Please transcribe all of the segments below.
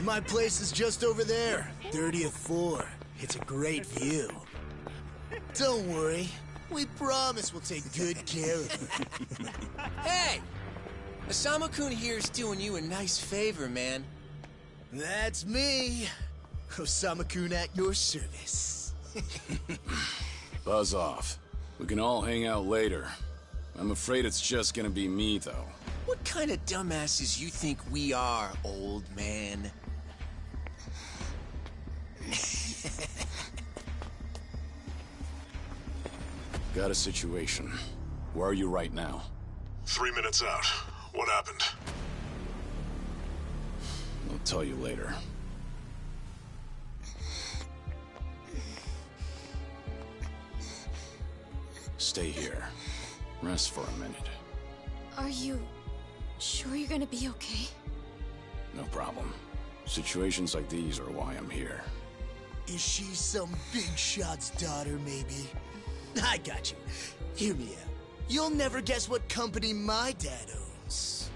My place is just over there, 30th floor. It's a great view. Don't worry, we promise we'll take good care of it. Hey! Osama-kun here's doing you a nice favor, man. That's me. Osama-kun at your service. Buzz off. We can all hang out later. I'm afraid it's just gonna be me, though. What kind of dumbasses you think we are, old man? Got a situation. Where are you right now? 3 minutes out. What happened? I'll tell you later. Stay here. Rest for a minute. Are you sure you're gonna be okay? No problem. Situations like these are why I'm here. Is she some big shot's daughter, maybe? I got you. Hear me out. You'll never guess what company my dad owns.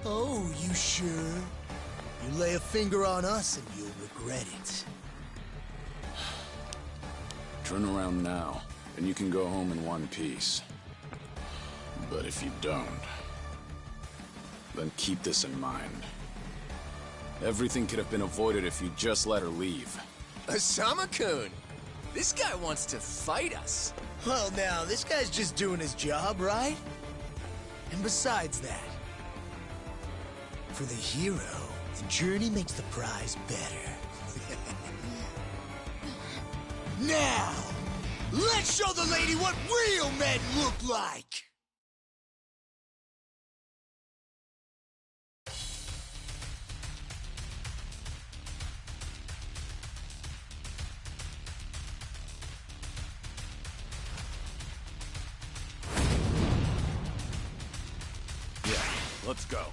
Oh, you sure? You lay a finger on us and you'll regret it. Turn around now, and you can go home in one piece. But if you don't, then keep this in mind. Everything could have been avoided if you just let her leave. Osama-kun! This guy wants to fight us. Well, now, this guy's just doing his job, right? And besides that, for the hero, the journey makes the prize better. Now, let's show the lady what real men look like! Let's go.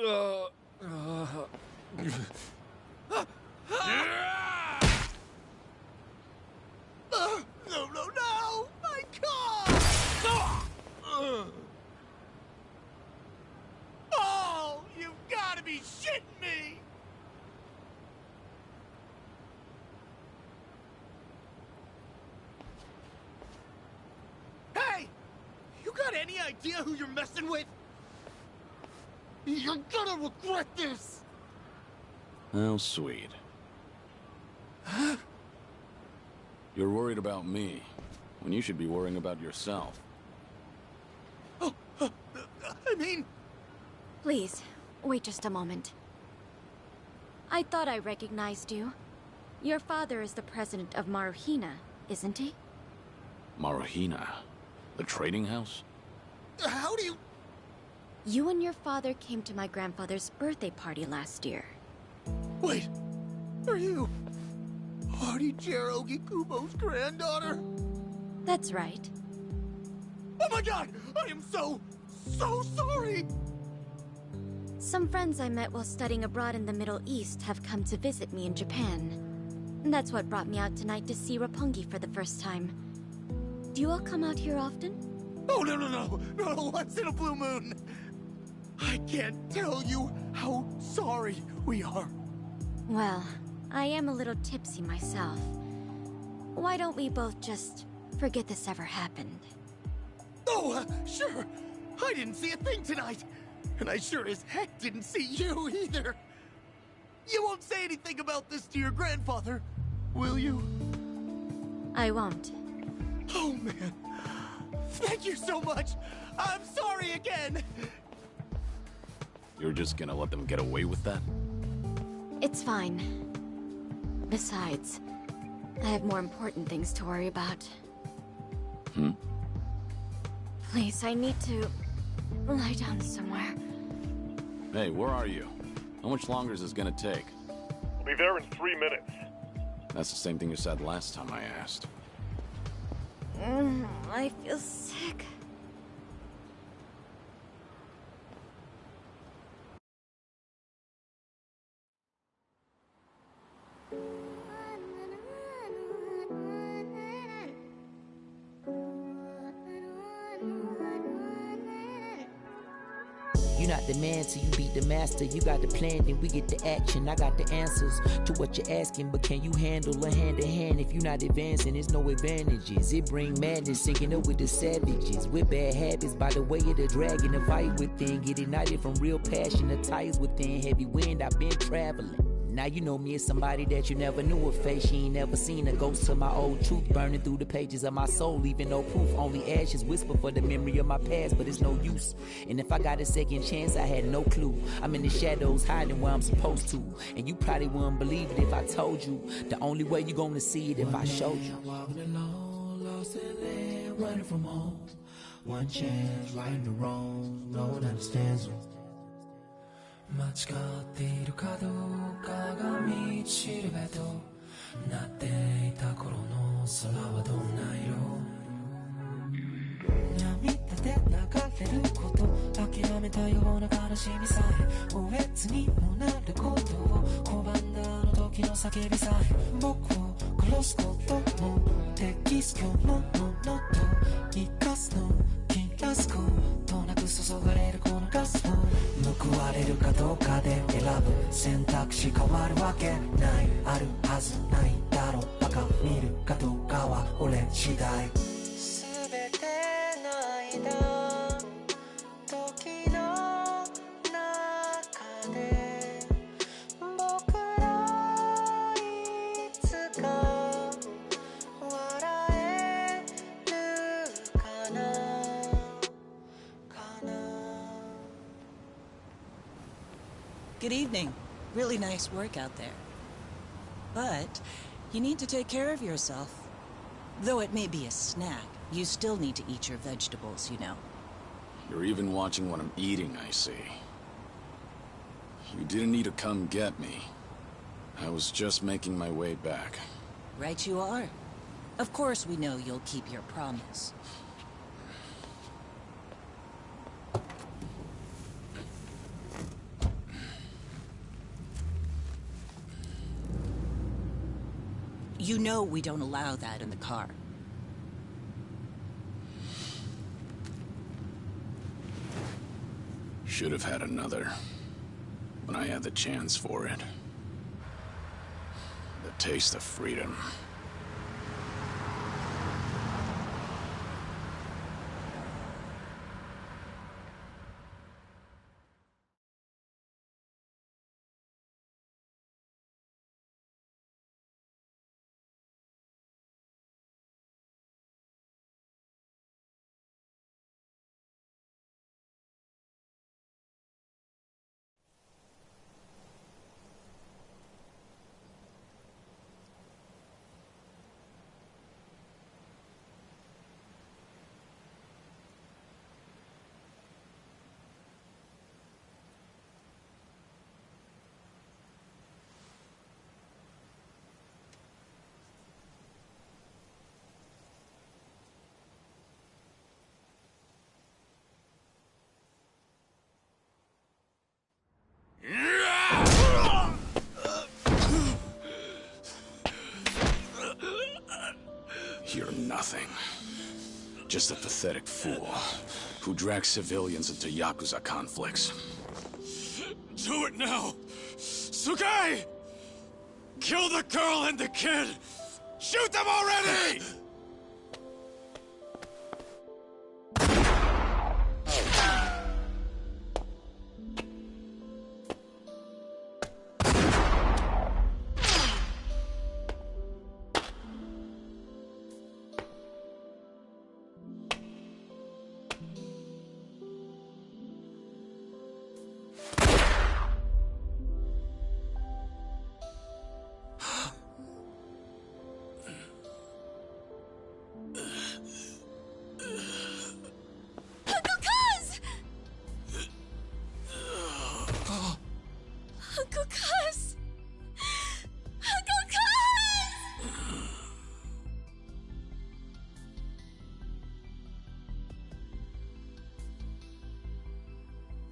No! My car! Oh, you've got to be shitting me! Hey! You got any idea who you're messing with? You're gonna regret this! How sweet. Huh? You're worried about me, when you should be worrying about yourself. I mean... Please, Wait just a moment. I thought I recognized you. Your father is the president of Maruhina, isn't he? Maruhina? The trading house? How do you... You and your father came to my grandfather's birthday party last year. Wait, are you... Artichero Gikubo's granddaughter? That's right. Oh my god! I am so sorry! Some friends I met while studying abroad in the Middle East have come to visit me in Japan. That's what brought me out tonight to see Roppongi for the first time. Do you all come out here often? Oh, no, once in a blue moon! I can't tell you how sorry we are. Well, I am a little tipsy myself. Why don't we both just forget this ever happened? Oh, sure. I didn't see a thing tonight. And I sure as heck didn't see you either. You won't say anything about this to your grandfather, will you? I won't. Oh, man. Thank you so much. I'm sorry again. You're just gonna let them get away with that? It's fine. Besides, I have more important things to worry about. Please, I need to lie down somewhere. Hey, where are you? How much longer is this gonna take? We'll be there in 3 minutes. That's the same thing you said last time I asked. I feel sick. You're not the man till you beat the master. You got the plan, then we get the action. I got the answers to what you're asking, but can you handle a hand-to-hand? If you're not advancing, there's no advantages. It bring madness, sinking up with the savages. With bad habits, by the way of the dragon. The fight within, get ignited from real passion. The tires within, heavy wind, I've been traveling. Now you know me as somebody that you never knew a face. She ain't never seen a ghost to my old truth, burning through the pages of my soul, leaving no proof. Only ashes whisper for the memory of my past, but it's no use. And if I got a second chance, I had no clue. I'm in the shadows, hiding where I'm supposed to. And you probably wouldn't believe it if I told you. The only way you gonna see it if I showed you. Walking alone, lost in land, running from home. One chance, righting the wrongs, no one understands them. 間違っているかどうかが道しるべとなっていた頃の空はどんな色涙で流れること諦めたような悲しみさえおえつにもなることを拒んだあの時の叫びさえ僕を殺すこともできす今日のものと生かすの切らすことなく注がれるこのガスを報われるかどうかで選ぶ選択肢変わるわけないあるはずないだろうバカ見るかどうかは俺次第全ての間時の中で僕らいつか笑えるかな Good evening. Really nice work out there. But you need to take care of yourself. Though it may be a snack, you still need to eat your vegetables, you know. You're even watching what I'm eating, I see. You didn't need to come get me. I was just making my way back. Right you are. Of course we know you'll keep your promise. You know we don't allow that in the car. Should have had another. When I had the chance for it. The taste of freedom. Just a pathetic fool who drags civilians into Yakuza conflicts. Do it now! Sugai! Kill the girl and the kid! Shoot them already!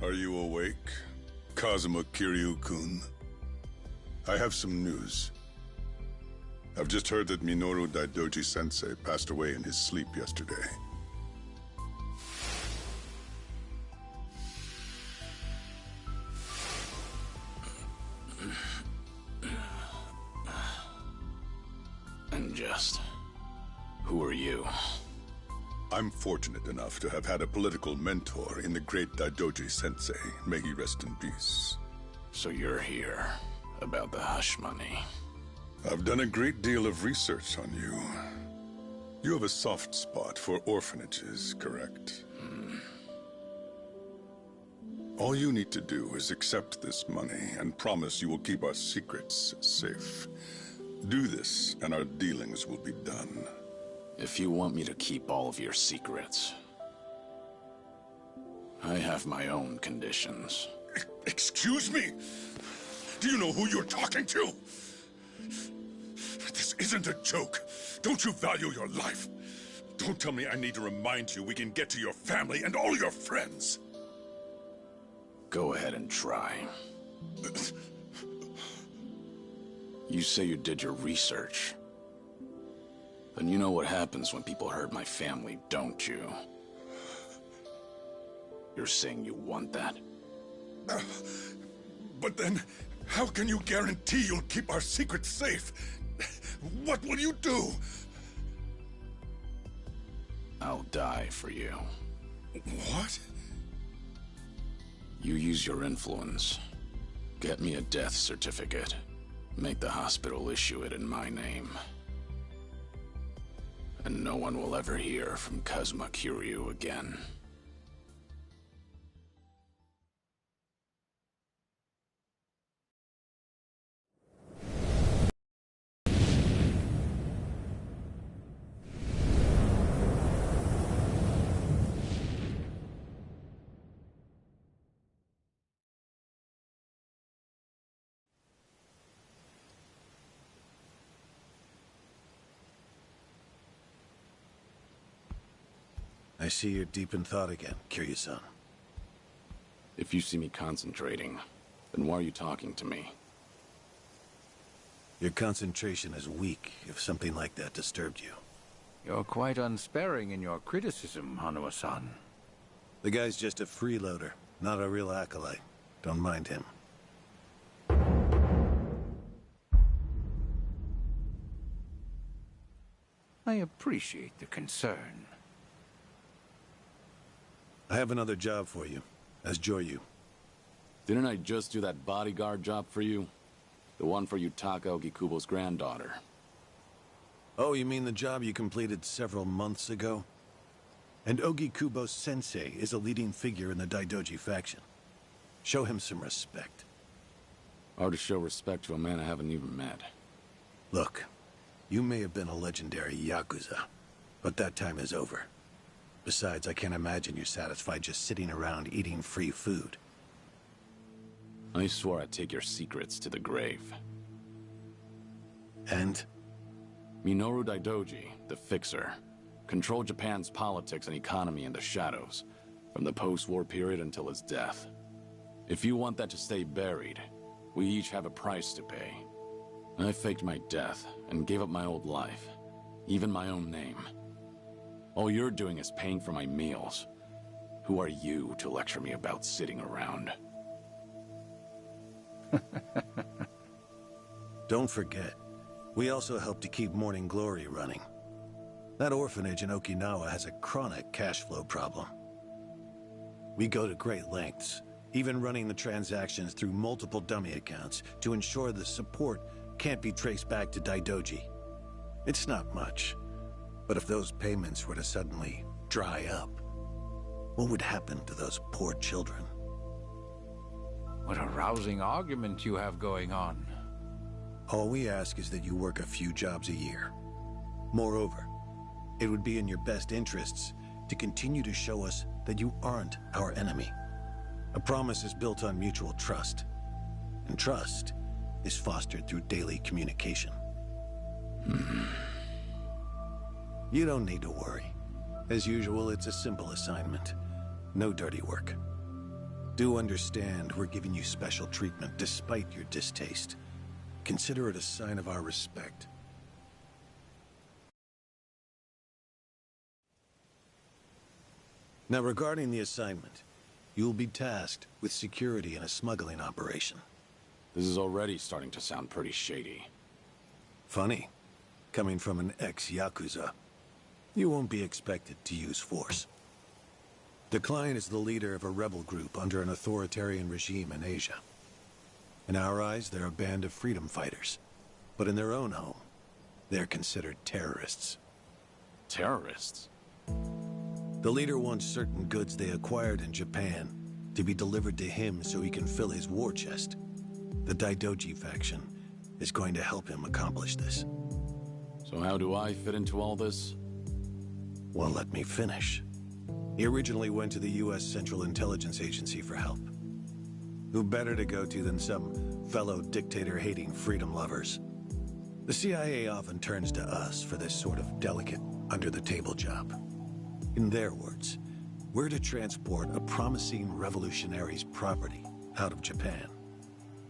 Are you awake, Kazuma Kiryu-kun? I have some news. I've just heard that Minoru Daidoji-sensei passed away in his sleep yesterday. And just... who are you? I'm fortunate enough to have had a political mentor in the great Daidoji-sensei. May he rest in peace. So you're here about the hush money. I've done a great deal of research on you. You have a soft spot for orphanages, correct? All you need to do is accept this money and promise you will keep our secrets safe. Do this, and our dealings will be done. If you want me to keep all of your secrets, I have my own conditions. Excuse me? Do you know who you're talking to? This isn't a joke. Don't you value your life? Don't tell me I need to remind you we can get to your family and all your friends. Go ahead and try. You say you did your research. Then you know what happens when people hurt my family, don't you? You're saying you want that? But then, how can you guarantee you'll keep our secrets safe? What will you do? I'll die for you. What? You use your influence. Get me a death certificate. Make the hospital issue it in my name. And no one will ever hear from Kazuma Kiryu again. I see you're deep in thought again, Kiryu-san. If you see me concentrating, then why are you talking to me? Your concentration is weak if something like that disturbed you. You're quite unsparing in your criticism, Hanuma-san. The guy's just a freeloader, not a real acolyte. Don't mind him. I appreciate the concern. I have another job for you, as Joryu. Didn't I just do that bodyguard job for you? The one for Yutaka Ogikubo's granddaughter. Oh, you mean the job you completed several months ago? And Ogikubo Sensei is a leading figure in the Daidoji faction. Show him some respect. Hard to show respect to a man I haven't even met. Look, you may have been a legendary Yakuza, but that time is over. Besides, I can't imagine you're satisfied just sitting around eating free food. I swore I'd take your secrets to the grave. And? Minoru Daidoji, the Fixer, controlled Japan's politics and economy in the shadows, from the post-war period until his death. If you want that to stay buried, we each have a price to pay. I faked my death and gave up my old life, even my own name. All you're doing is paying for my meals. Who are you to lecture me about sitting around? Don't forget, we also help to keep Morning Glory running. That orphanage in Okinawa has a chronic cash flow problem. We go to great lengths, even running the transactions through multiple dummy accounts to ensure the support can't be traced back to Daidoji. It's not much, but if those payments were to suddenly dry up, what would happen to those poor children? What a rousing argument you have going on. All we ask is that you work a few jobs a year. Moreover, it would be in your best interests to continue to show us that you aren't our enemy. A promise is built on mutual trust, and trust is fostered through daily communication. You don't need to worry. As usual, it's a simple assignment. No dirty work. Do understand we're giving you special treatment despite your distaste. Consider it a sign of our respect. Now, regarding the assignment, you'll be tasked with security in a smuggling operation. This is already starting to sound pretty shady. Funny, coming from an ex-Yakuza. You won't be expected to use force. The client is the leader of a rebel group under an authoritarian regime in Asia. In our eyes, they're a band of freedom fighters. But in their own home, they're considered terrorists. Terrorists? The leader wants certain goods they acquired in Japan to be delivered to him so he can fill his war chest. The Daidoji faction is going to help him accomplish this. So how do I fit into all this? Well, let me finish. He originally went to the U.S. Central Intelligence Agency for help. Who better to go to than some fellow dictator-hating freedom lovers? The CIA often turns to us for this sort of delicate, under-the-table job. In their words, we're to transport a promising revolutionary's property out of Japan.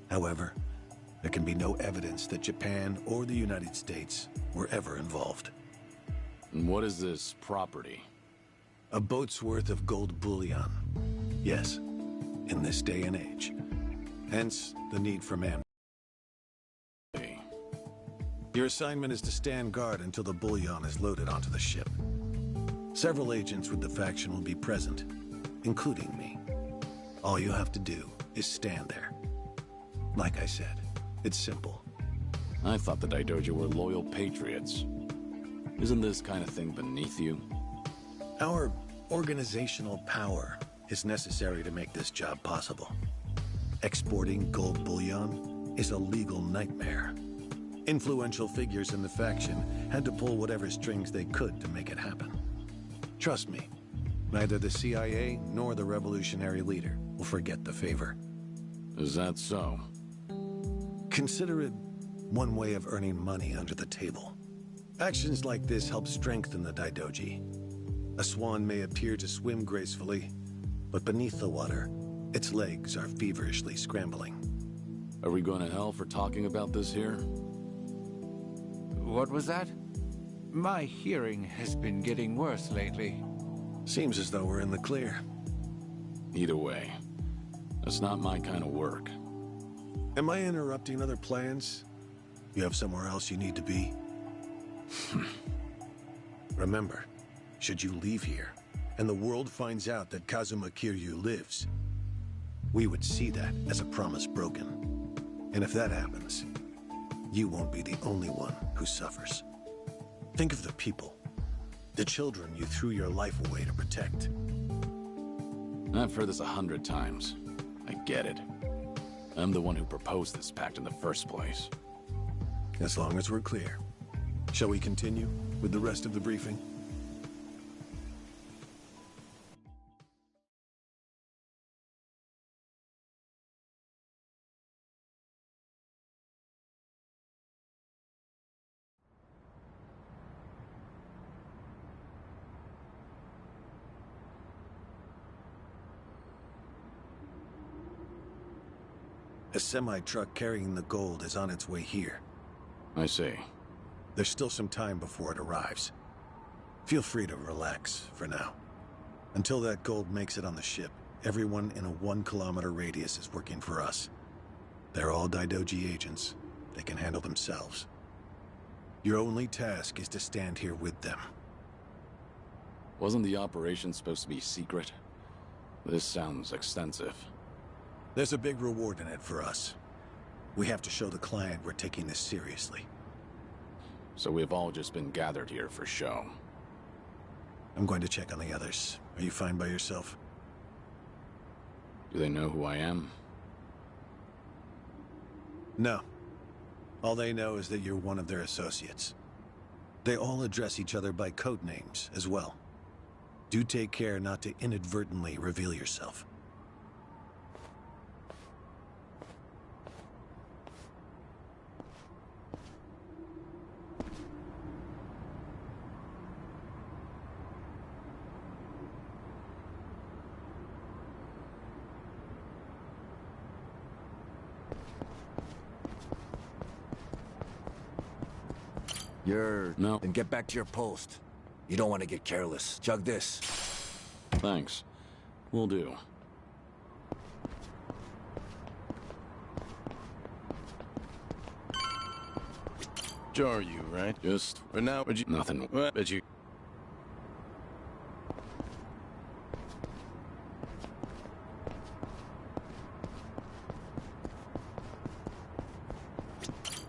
However, there can be no evidence that Japan or the United States were ever involved. And what is this property? A boat's worth of gold bullion. Yes, in this day and age. Hence, the need for man. Your assignment is to stand guard until the bullion is loaded onto the ship. Several agents with the faction will be present, including me. All you have to do is stand there. Like I said, it's simple. I thought the Daidoji were loyal patriots. Isn't this kind of thing beneath you? Our organizational power is necessary to make this job possible. Exporting gold bullion is a legal nightmare. Influential figures in the faction had to pull whatever strings they could to make it happen. Trust me, neither the CIA nor the revolutionary leader will forget the favor. Is that so? Consider it one way of earning money under the table. Actions like this help strengthen the Daidoji. A swan may appear to swim gracefully, but beneath the water, its legs are feverishly scrambling. Are we going to hell for talking about this here? What was that? My hearing has been getting worse lately. Seems as though we're in the clear. Either way, that's not my kind of work. Am I interrupting other plans? You have somewhere else you need to be? Remember, should you leave here, and the world finds out that Kazuma Kiryu lives, we would see that as a promise broken. And if that happens, you won't be the only one who suffers. Think of the people, the children you threw your life away to protect. I've heard this 100 times. I get it. I'm the one who proposed this pact in the first place. As long as we're clear. Shall we continue with the rest of the briefing? A semi-truck carrying the gold is on its way here. I see. There's still some time before it arrives. Feel free to relax for now. Until that gold makes it on the ship, everyone in a 1 kilometer radius is working for us. They're all Daidoji agents. They can handle themselves. Your only task is to stand here with them. Wasn't the operation supposed to be secret? This sounds extensive. There's a big reward in it for us. We have to show the client we're taking this seriously. So we've all just been gathered here for show. I'm going to check on the others. Are you fine by yourself? Do they know who I am? No. All they know is that you're one of their associates. They all address each other by code names as well. Do take care not to inadvertently reveal yourself. No. Then get back to your post. You don't want to get careless. Chug this. Thanks. Will do. Are you, right? Just... But now, would you... Nothing. What? But you...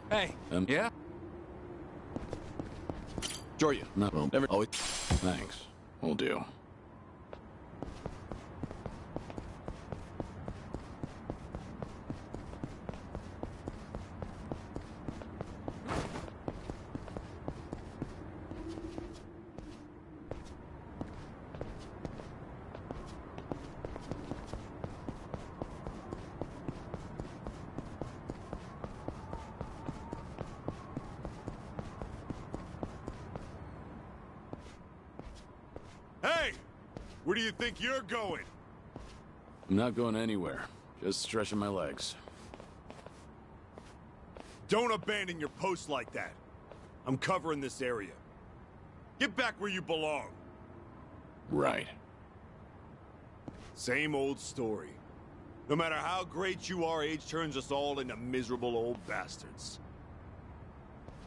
Hey. Yeah? Jorya. No. Well, Never... always... Thanks. Will do. Hey! Where do you think you're going? I'm not going anywhere. Just stretching my legs. Don't abandon your post like that. I'm covering this area. Get back where you belong. Right. Same old story. No matter how great you are, age turns us all into miserable old bastards.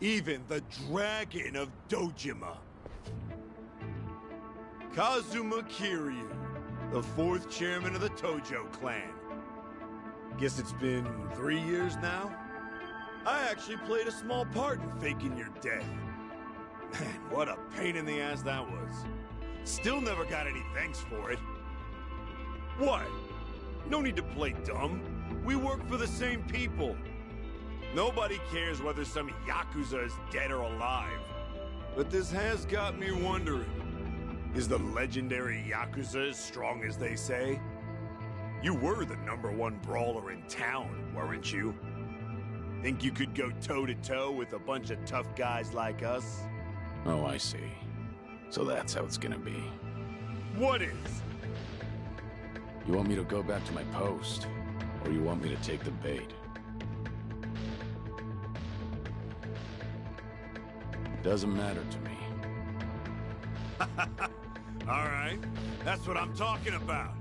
Even the Dragon of Dojima. Kazuma Kiryu, the 4th chairman of the Tojo clan. Guess it's been 3 years now? I actually played a small part in faking your death. Man, what a pain in the ass that was. Still never got any thanks for it. What? No need to play dumb. We work for the same people. Nobody cares whether some Yakuza is dead or alive. But this has got me wondering. Is the legendary Yakuza as strong as they say? You were the #1 brawler in town, weren't you? Think you could go toe-to-toe with a bunch of tough guys like us? Oh, I see. So that's how it's gonna be. What is? You want me to go back to my post? Or you want me to take the bait? Doesn't matter to me. Alright, that's what I'm talking about.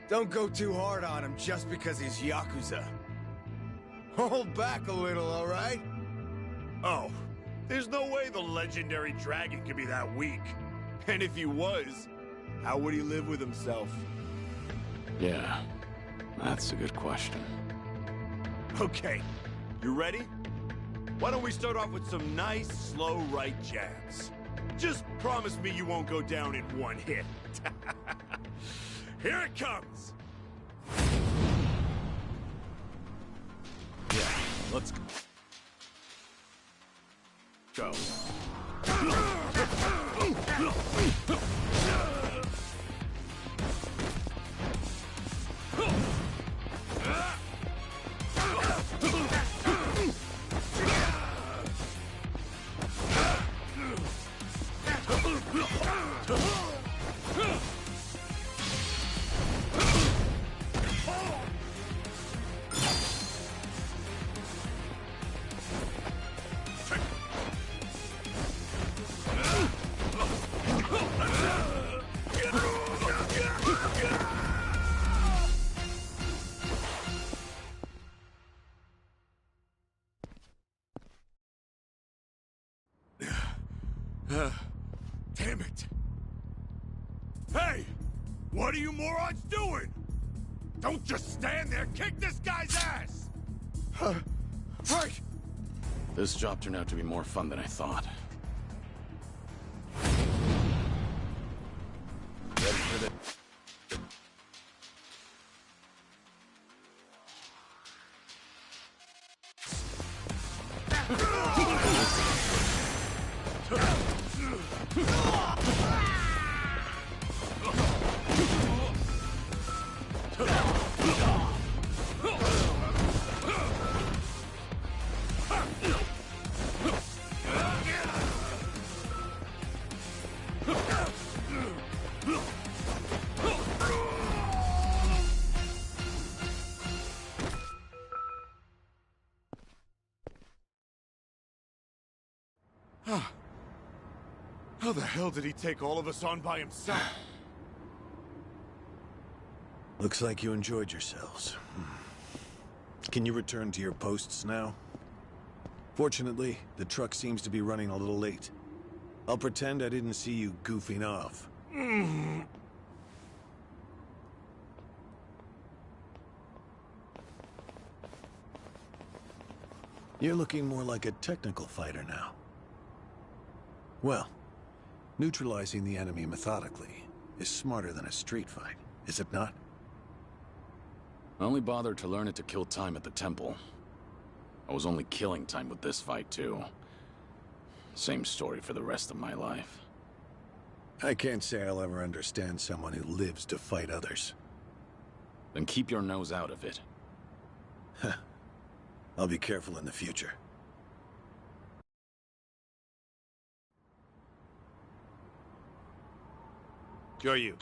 Don't go too hard on him just because he's Yakuza. Hold back a little, alright? Oh, there's no way the legendary dragon could be that weak. And if he was, how would he live with himself? Yeah, that's a good question. Okay, you ready? Why don't we start off with some nice, slow right jabs? Just promise me you won't go down in one hit. Here it comes! Yeah, let's go. Damn it! Hey! What are you morons doing? Don't just stand there! Kick this guy's ass! Right! This job turned out to be more fun than I thought. Ready for the... How the hell did he take all of us on by himself? Looks like you enjoyed yourselves. Can you return to your posts now? Fortunately, the truck seems to be running a little late. I'll pretend I didn't see you goofing off. You're looking more like a technical fighter now. Well, neutralizing the enemy methodically is smarter than a street fight, is it not? I only bothered to learn it to kill time at the temple. I was only killing time with this fight, too. Same story for the rest of my life. I can't say I'll ever understand someone who lives to fight others. Then keep your nose out of it. I'll be careful in the future. Joryu.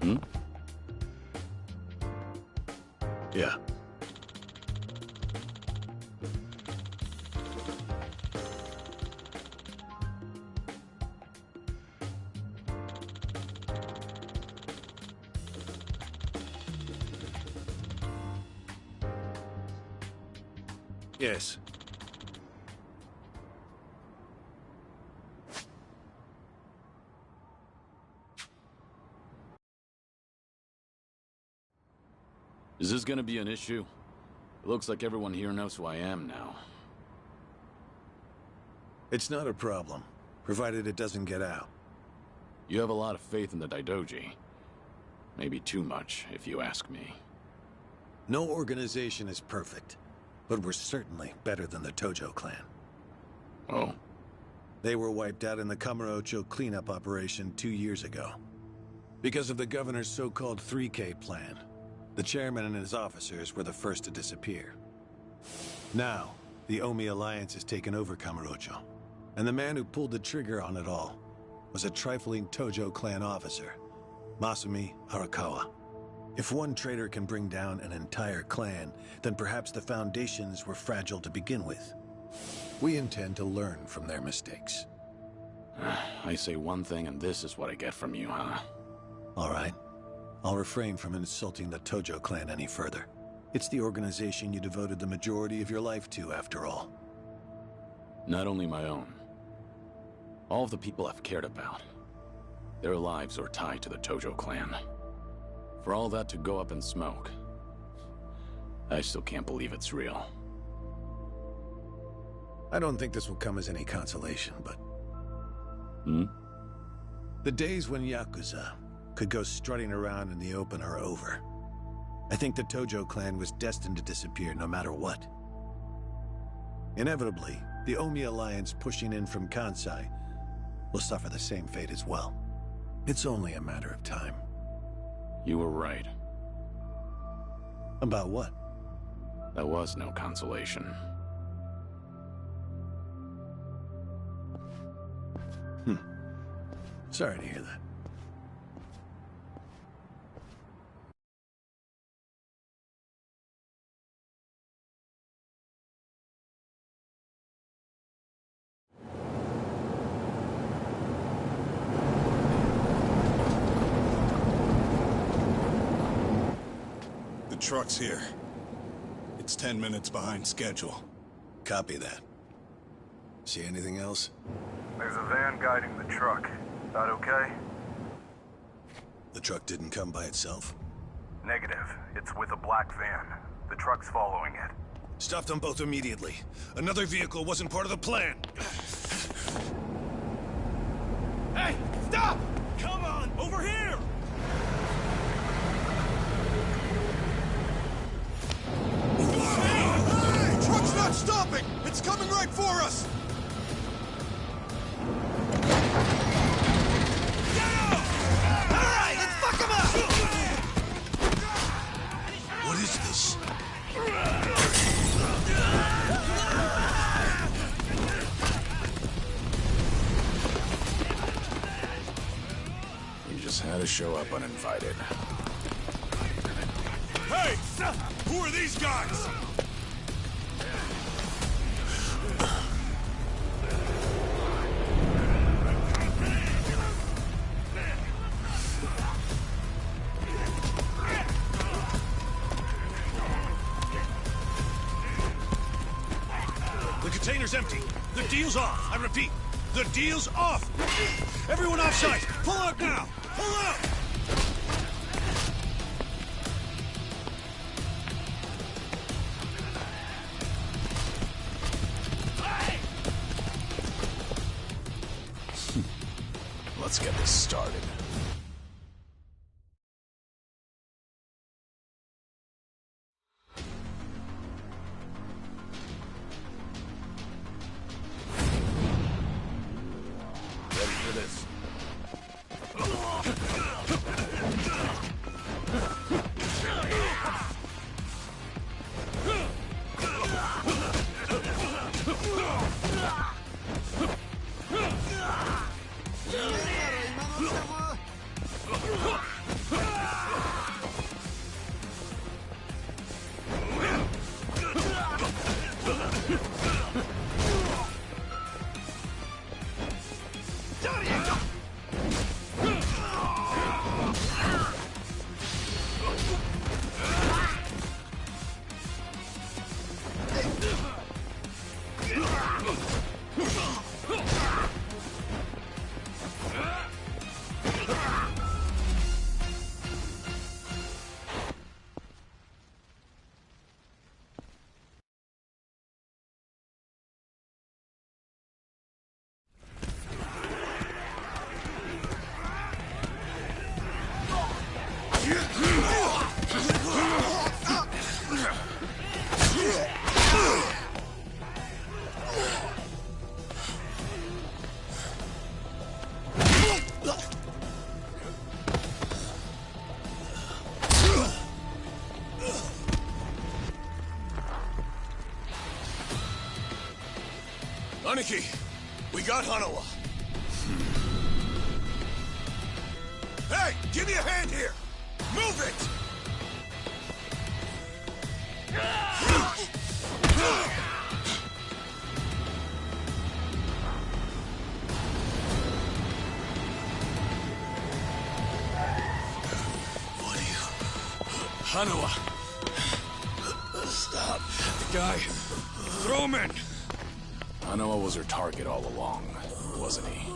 Hmm? Yeah. Yes. Is this gonna be an issue? It looks like everyone here knows who I am now. It's not a problem, provided it doesn't get out. You have a lot of faith in the Daidoji. Maybe too much, if you ask me. No organization is perfect, but we're certainly better than the Tojo clan. Oh? They were wiped out in the Kamurocho cleanup operation 2 years ago. Because of the governor's so-called 3K plan. The chairman and his officers were the first to disappear. Now, the Omi Alliance has taken over Kamurocho, and the man who pulled the trigger on it all was a trifling Tojo clan officer, Masumi Arakawa. If one traitor can bring down an entire clan, then perhaps the foundations were fragile to begin with. We intend to learn from their mistakes. I say one thing and this is what I get from you, huh? All right. I'll refrain from insulting the Tojo clan any further. It's the organization you devoted the majority of your life to, after all. Not only my own. All of the people I've cared about. Their lives are tied to the Tojo clan. For all that to go up in smoke, I still can't believe it's real. I don't think this will come as any consolation, but... Hmm? The days when Yakuza could go strutting around in the open are over. I think the Tojo clan was destined to disappear no matter what. Inevitably, the Omi Alliance pushing in from Kansai will suffer the same fate as well. It's only a matter of time. You were right. About what? There was no consolation. Sorry to hear that. truck's here. It's 10 minutes behind schedule. Copy that. See anything else? There's a van guiding the truck. That okay? The truck didn't come by itself? Negative. It's with a black van. The truck's following it. Stop them both immediately. Another vehicle wasn't part of the plan. Hey, stop! Come on, over here! Hey! Truck's not stopping! It's coming right for us! Alright, let's fuck him up! What is this? You just had to show up uninvited. Hey! Who are these guys? The container's empty. The deal's off. I repeat, the deal's off. Everyone offside. Pull out now. Pull out. Let's get this started. Ready for this. Aniki, we got Hanawa. Hey, give me a hand here. Move it. What are you? Hanawa. Stop. The guy. Throw him in. Hanawa was her target all along, wasn't he?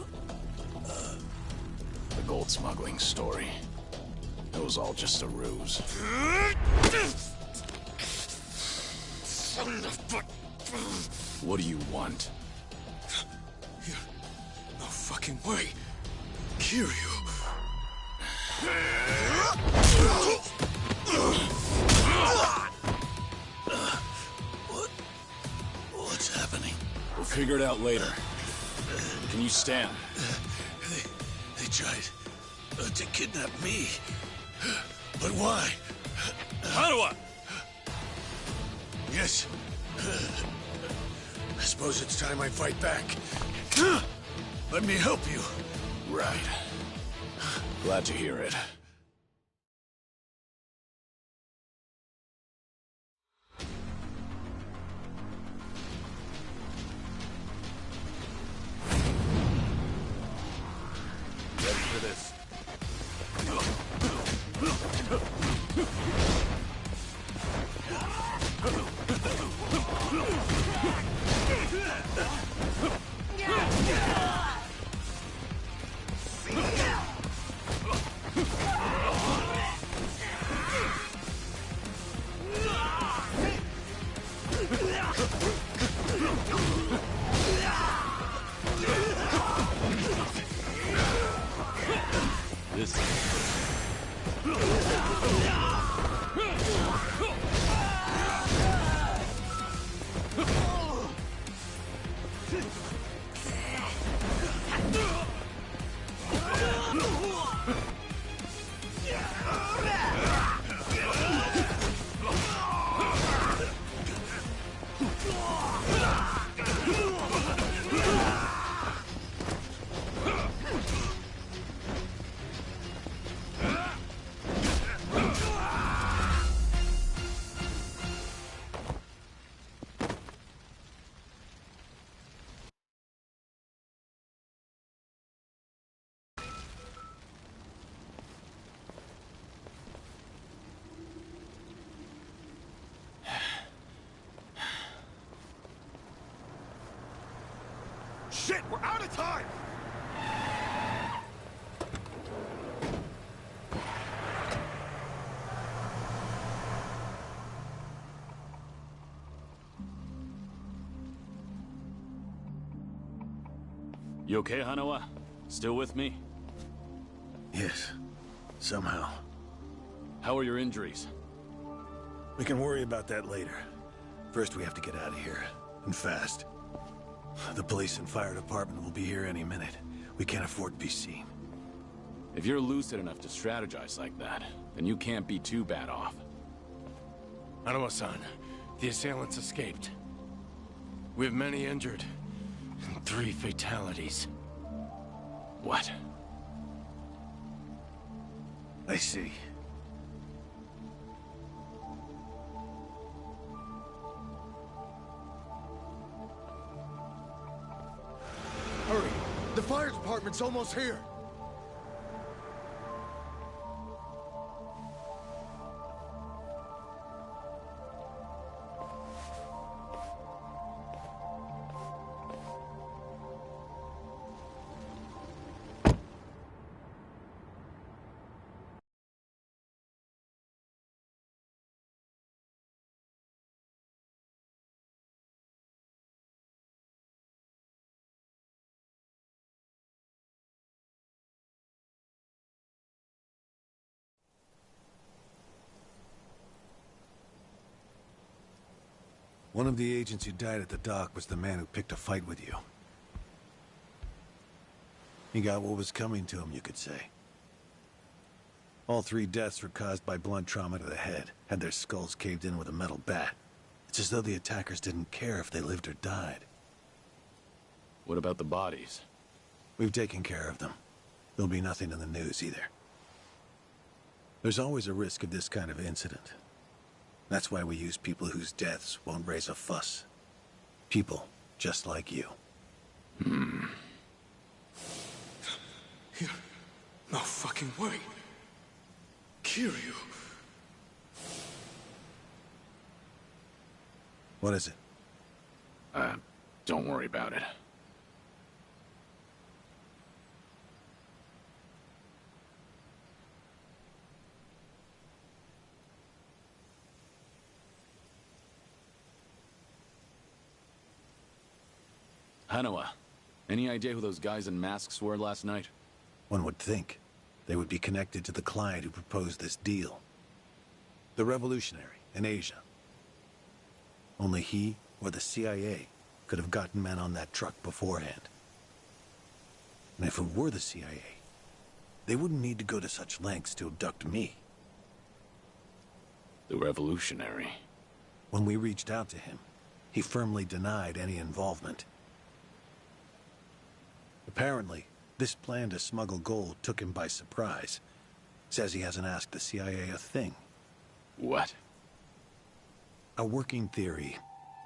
The gold smuggling story. It was all just a ruse. What do you want? No fucking way. Kiryu. What's happening? We'll figure it out later. Can you stand? They tried to kidnap me. But why? Hanawa! Yes. I suppose it's time I fight back. Let me help you. Right. Glad to hear it. Ready for this. Shit, we're out of time! You okay, Hanawa? Still with me? Yes. Somehow. How are your injuries? We can worry about that later. First, we have to get out of here. And fast. The police and fire department will be here any minute. We can't afford to be seen. If you're lucid enough to strategize like that, then you can't be too bad off. Hanawa-san, the assailants escaped. We have many injured, and 3 fatalities. What? I see. Hurry! The fire department's almost here! One of the agents who died at the dock was the man who picked a fight with you. He got what was coming to him, you could say. All 3 deaths were caused by blunt trauma to the head, had their skulls caved in with a metal bat. It's as though the attackers didn't care if they lived or died. What about the bodies? We've taken care of them. There'll be nothing in the news either. There's always a risk of this kind of incident. That's why we use people whose deaths won't raise a fuss. People just like you. No fucking way. Kiryu. What is it? Don't worry about it. Hanawa, any idea who those guys in masks were last night? One would think they would be connected to the client who proposed this deal. The revolutionary in Asia. Only he or the CIA could have gotten men on that truck beforehand. And if it were the CIA, they wouldn't need to go to such lengths to abduct me. The revolutionary. When we reached out to him, he firmly denied any involvement. Apparently, this plan to smuggle gold took him by surprise. Says he hasn't asked the CIA a thing. What? A working theory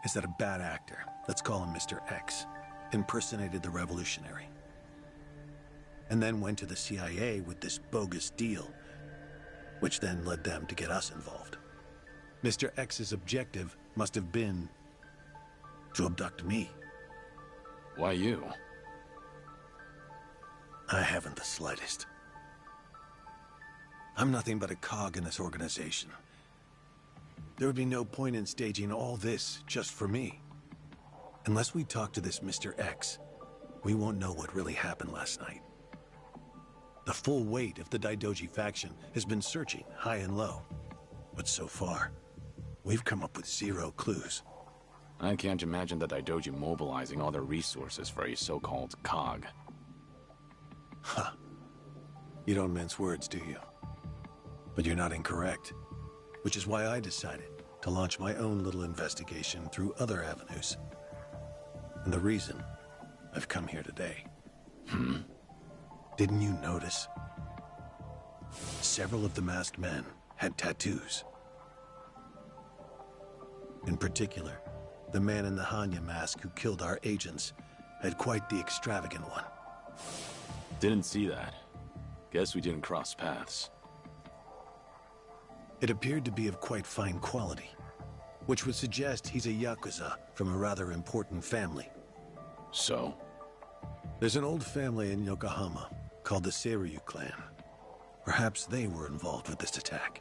is that a bad actor, let's call him Mr. X, impersonated the revolutionary. And then went to the CIA with this bogus deal, which then led them to get us involved. Mr. X's objective must have been to abduct me. Why you? I haven't the slightest. I'm nothing but a cog in this organization. There would be no point in staging all this just for me. Unless we talk to this Mr. X, we won't know what really happened last night. The full weight of the Daidoji faction has been searching high and low. But so far, we've come up with 0 clues. I can't imagine the Daidoji mobilizing all their resources for a so-called cog. Huh. You don't mince words, do you? But you're not incorrect. Which is why I decided to launch my own little investigation through other avenues. And the reason I've come here today. Didn't you notice? Several of the masked men had tattoos. In particular, the man in the Hanya mask who killed our agents had quite the extravagant one. Didn't see that. Guess we didn't cross paths. It appeared to be of quite fine quality, which would suggest he's a Yakuza from a rather important family. So? There's an old family in Yokohama called the Seiryu clan. Perhaps they were involved with this attack.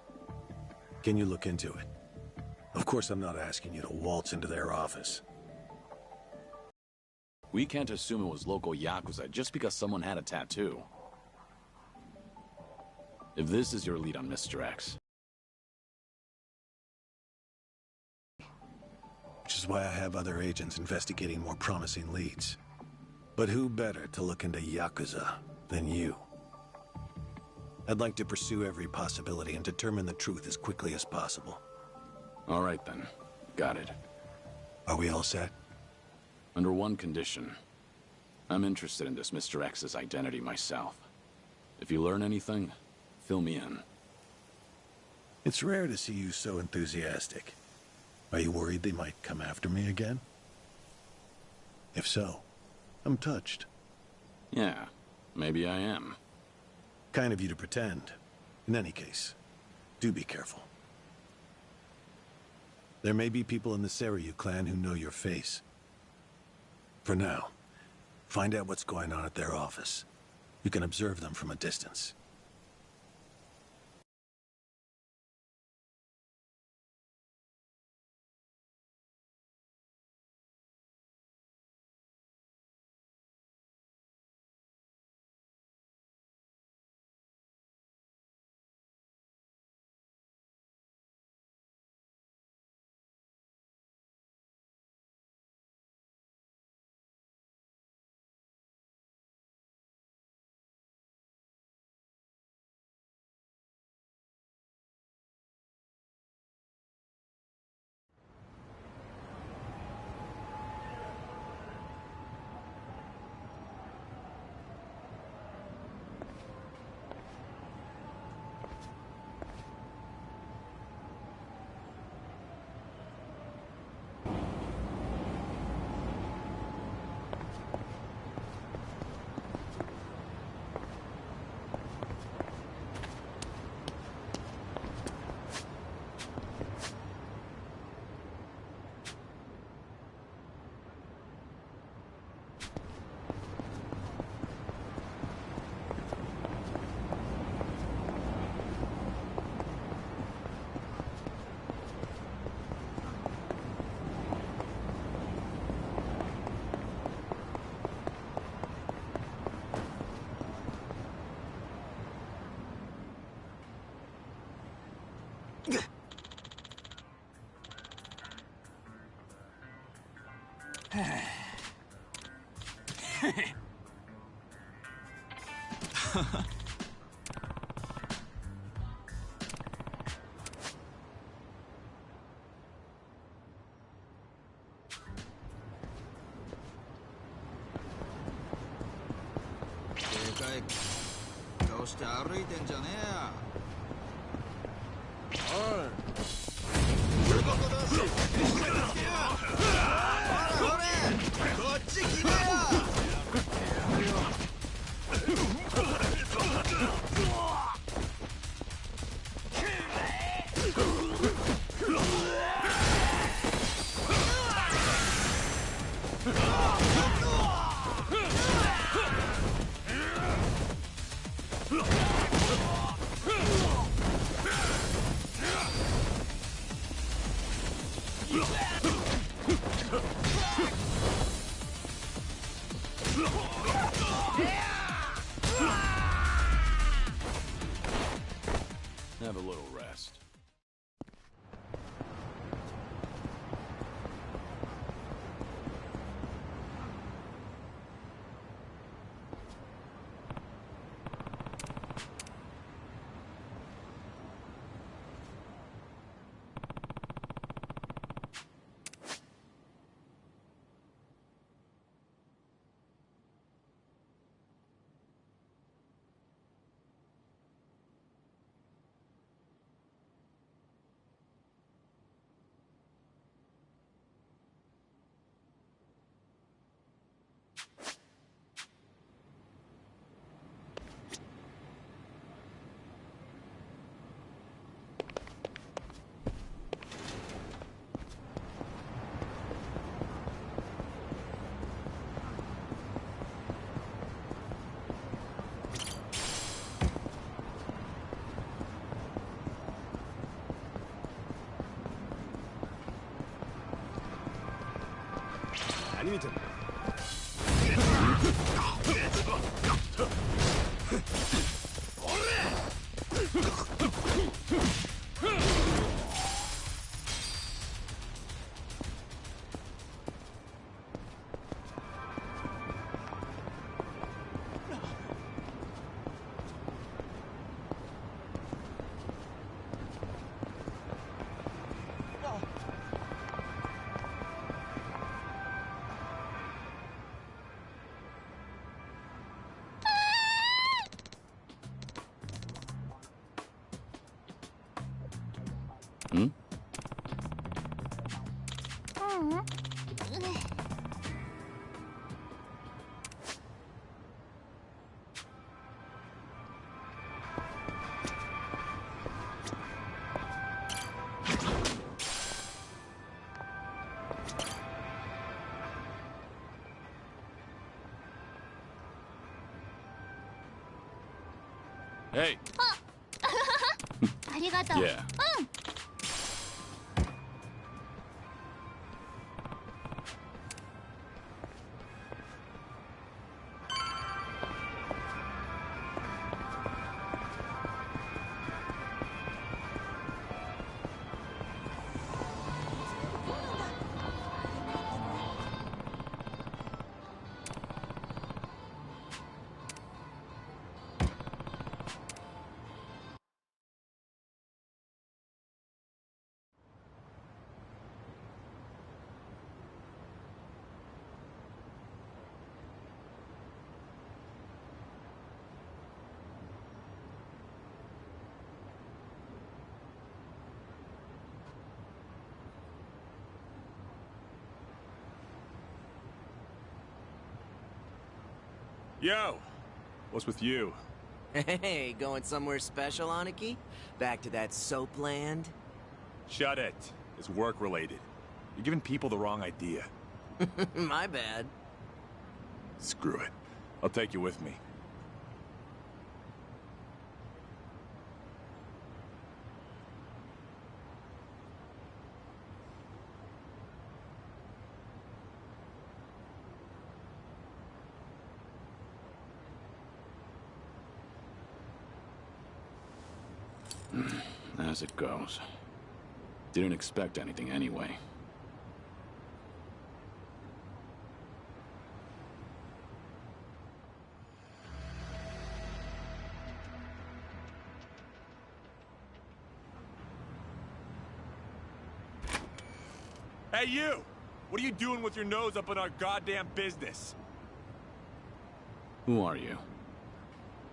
Can you look into it? Of course, I'm not asking you to waltz into their office. We can't assume it was local Yakuza just because someone had a tattoo. If this is your lead on Mr. X. Which is why I have other agents investigating more promising leads. But who better to look into Yakuza than you? I'd like to pursue every possibility and determine the truth as quickly as possible. All right then. Got it. Are we all set? Under one condition. I'm interested in this Mr. X's identity myself. If you learn anything, fill me in. It's rare to see you so enthusiastic. Are you worried they might come after me again? If so, I'm touched. Yeah, maybe I am. Kind of you to pretend. In any case, do be careful. There may be people in the Seiryu clan who know your face. For now, find out what's going on at their office. You can observe them from a distance. Have a little rest. Hmm? Hey. ありがとう。 Yeah. うん。 Yo, what's with you? Hey, going somewhere special, Aniki? Back to that soap land? Shut it. It's work-related. You're giving people the wrong idea. My bad. Screw it. I'll take you with me. As it goes. Didn't expect anything anyway. Hey, you! What are you doing with your nose up in our goddamn business? Who are you?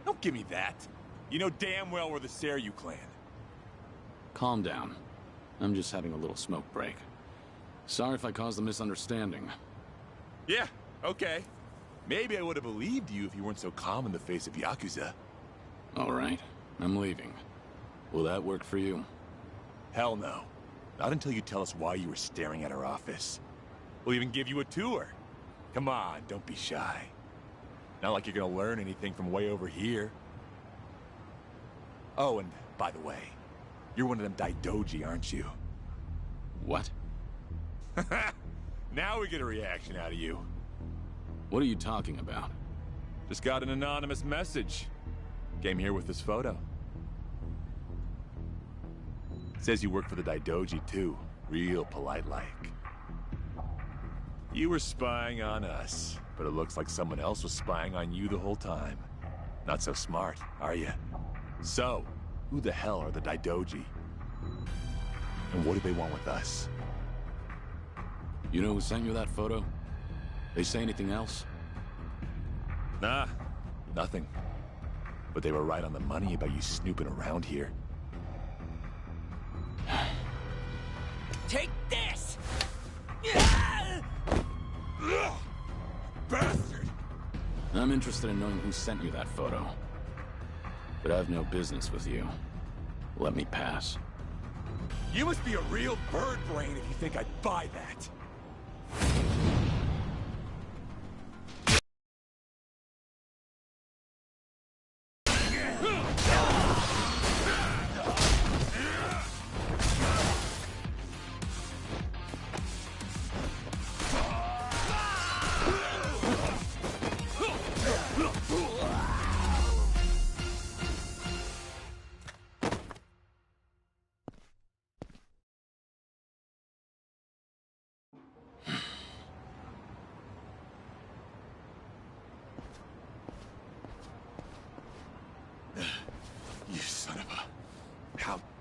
Don't give me that. You know damn well we're the Seryu clan. Calm down. I'm just having a little smoke break. Sorry if I caused a misunderstanding. Yeah, okay. Maybe I would have believed you if you weren't so calm in the face of Yakuza. All right, I'm leaving. Will that work for you? Hell no. Not until you tell us why you were staring at our office. We'll even give you a tour. Come on, don't be shy. Not like you're gonna learn anything from way over here. Oh, and by the way, you're one of them Daidoji, aren't you? What? Now we get a reaction out of you. What are you talking about? Just got an anonymous message. Came here with this photo. Says you work for the Daidoji too. Real polite-like. You were spying on us, but it looks like someone else was spying on you the whole time. Not so smart, are you? So, who the hell are the Daidoji? And what do they want with us? You know who sent you that photo? They say anything else? Nah, nothing. But they were right on the money about you snooping around here. Take this! Bastard! I'm interested in knowing who sent you that photo. But I've no business with you. Let me pass. You must be a real bird brain if you think I'd buy that.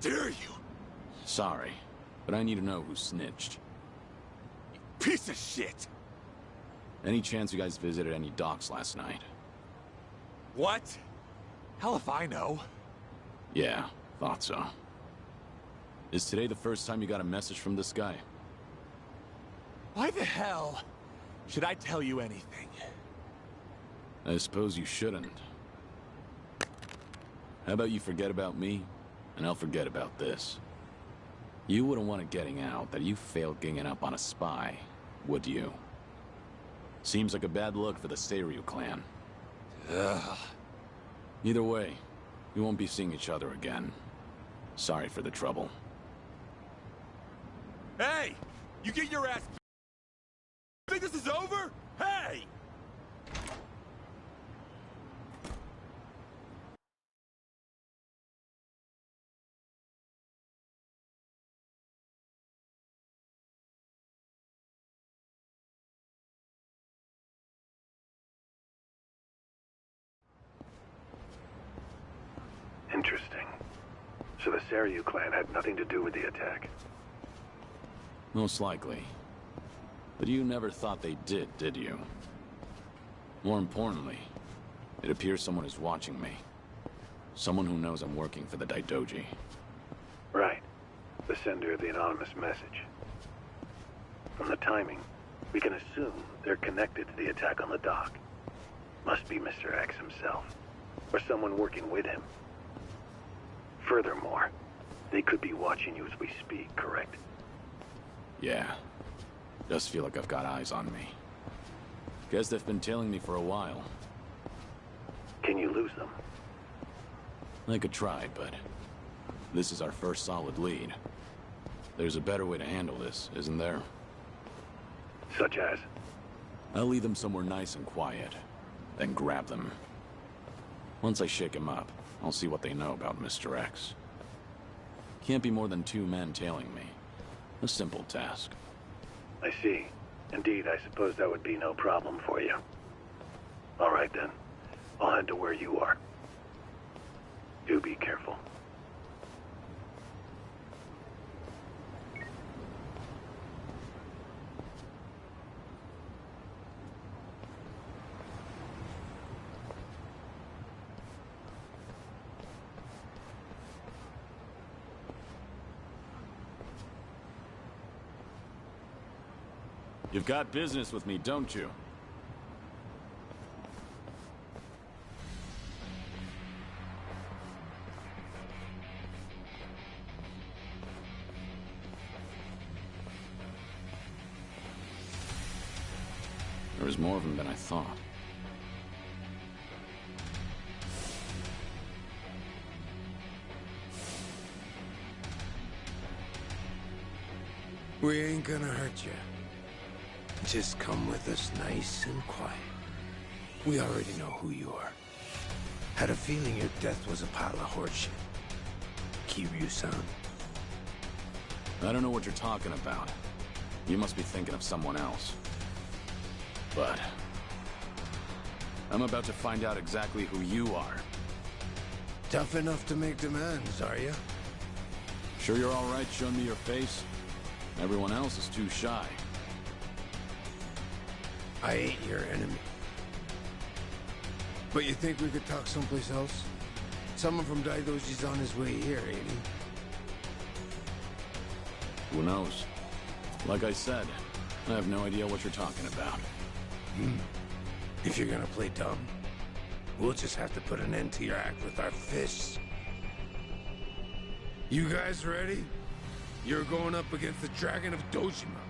dare you? Sorry, but I need to know who snitched. Piece of shit! Any chance you guys visited any docks last night? What? Hell if I know. Yeah, thought so. Is today the first time you got a message from this guy? Why the hell should I tell you anything? I suppose you shouldn't. How about you forget about me, and I'll forget about this. You wouldn't want it getting out that you failed ganging up on a spy, would you? Seems like a bad look for the Seiryu clan. Ugh. Either way, we won't be seeing each other again. Sorry for the trouble. Hey! You get your ass... Think this is over? Hey! Interesting. So the Seiryu clan had nothing to do with the attack? Most likely. But you never thought they did you? More importantly, it appears someone is watching me. Someone who knows I'm working for the Daidoji. Right. The sender of the anonymous message. From the timing, we can assume they're connected to the attack on the dock. Must be Mr. X himself, or someone working with him. Furthermore, they could be watching you as we speak, correct? Yeah. Does feel like I've got eyes on me. Guess they've been tailing me for a while. Can you lose them? I could try, but this is our first solid lead. There's a better way to handle this, isn't there? Such as? I'll lead them somewhere nice and quiet, then grab them. Once I shake them up, I'll see what they know about Mr. X. Can't be more than 2 men tailing me. A simple task. I see. Indeed, I suppose that would be no problem for you. All right then. I'll head to where you are. Do be careful. You've got business with me, don't you? There was more of them than I thought. We ain't gonna hurt you. Just come with us nice and quiet. We already know who you are. Had a feeling your death was a pile of horseshit. Kiryu-san. I don't know what you're talking about. You must be thinking of someone else. But I'm about to find out exactly who you are. Tough enough to make demands, are you? Sure you're all right showing me your face? Everyone else is too shy. I ain't your enemy. But you think we could talk someplace else? Someone from Daidoji's on his way here, ain't he? Who knows? Like I said, I have no idea what you're talking about. If you're gonna play dumb, we'll just have to put an end to your act with our fists. You guys ready? You're going up against the Dragon of Dojima.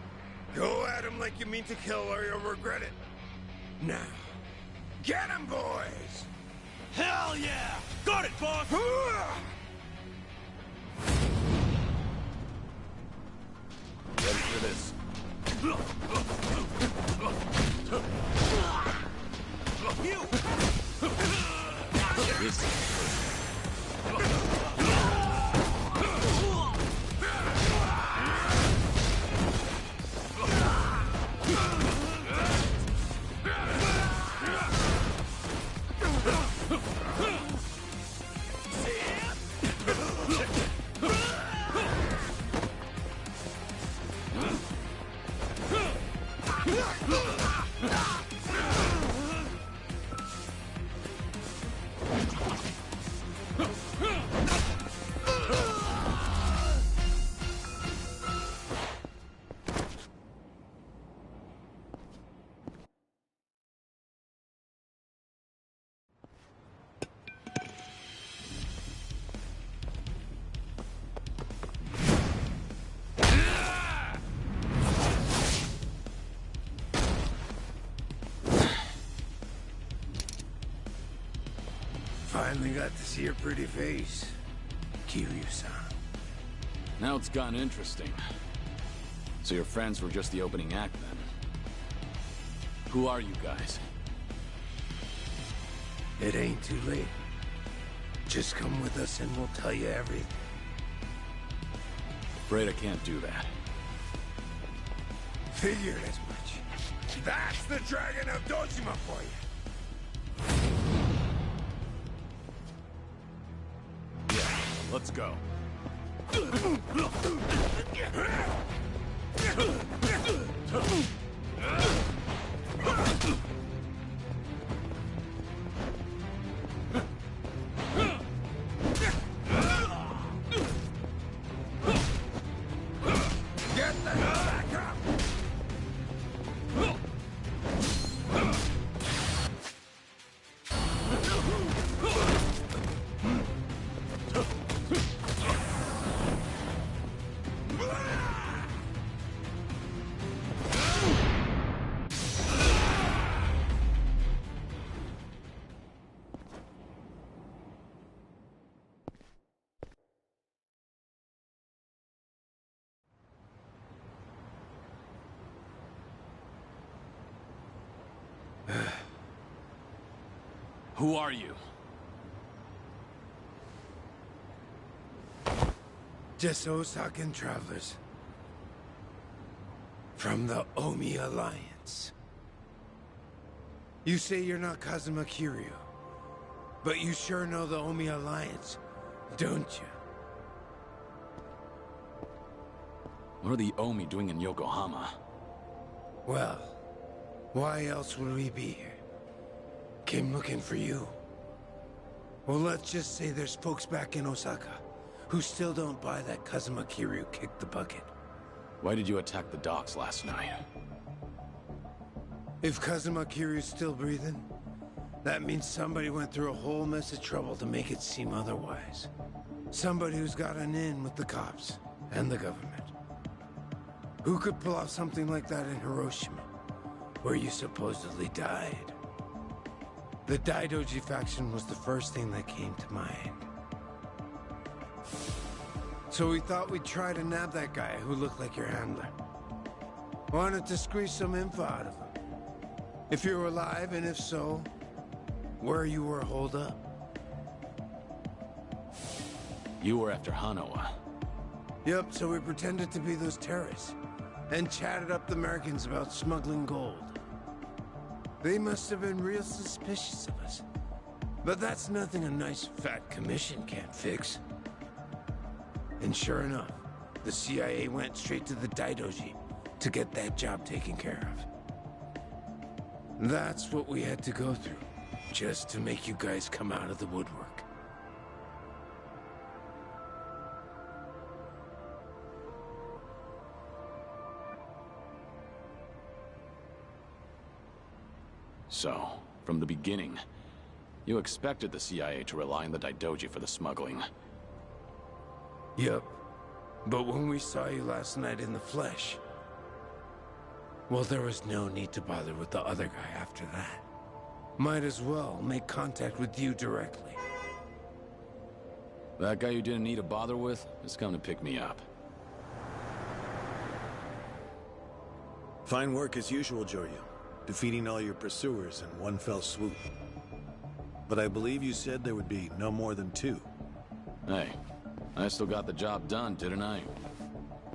Go at him like you mean to kill or you'll regret it. Now, get him, boys! Hell yeah! Got it, boss! Ready for this? Finally got to see your pretty face, Kiryu-san. Now it's gotten interesting. So your friends were just the opening act, then? Who are you guys? It ain't too late. Just come with us and we'll tell you everything. Afraid I can't do that. Figured as much. That's the Dragon of Dojima for you. Yeah, let's go. Who are you? Just Osakan travelers. From the Omi Alliance. You say you're not Kazuma Kiryu, but you sure know the Omi Alliance, don't you? What are the Omi doing in Yokohama? Well, why else would we be here? Came looking for you. Well, let's just say there's folks back in Osaka who still don't buy that Kazuma Kiryu kicked the bucket. Why did you attack the docks last night? If Kazuma Kiryu's still breathing, that means somebody went through a whole mess of trouble to make it seem otherwise. Somebody who's got an in with the cops and the government. Who could pull off something like that in Hiroshima, where you supposedly died? The Daidoji faction was the first thing that came to mind. So we thought we'd try to nab that guy who looked like your handler. Wanted to squeeze some info out of him. If you were alive, and if so, where you were holed up. You were after Hanawa. Yep, so we pretended to be those terrorists, and chatted up the Americans about smuggling gold. They must have been real suspicious of us. But that's nothing a nice fat commission can't fix. And sure enough, the CIA went straight to the Daidoji to get that job taken care of. That's what we had to go through, just to make you guys come out of the woodwork. So, from the beginning, you expected the CIA to rely on the Daidoji for the smuggling. Yep. But when we saw you last night in the flesh, well, there was no need to bother with the other guy after that. Might as well make contact with you directly. That guy you didn't need to bother with has come to pick me up. Fine work as usual, Joryu. Defeating all your pursuers in one fell swoop. But I believe you said there would be no more than 2. Hey, I still got the job done, didn't I?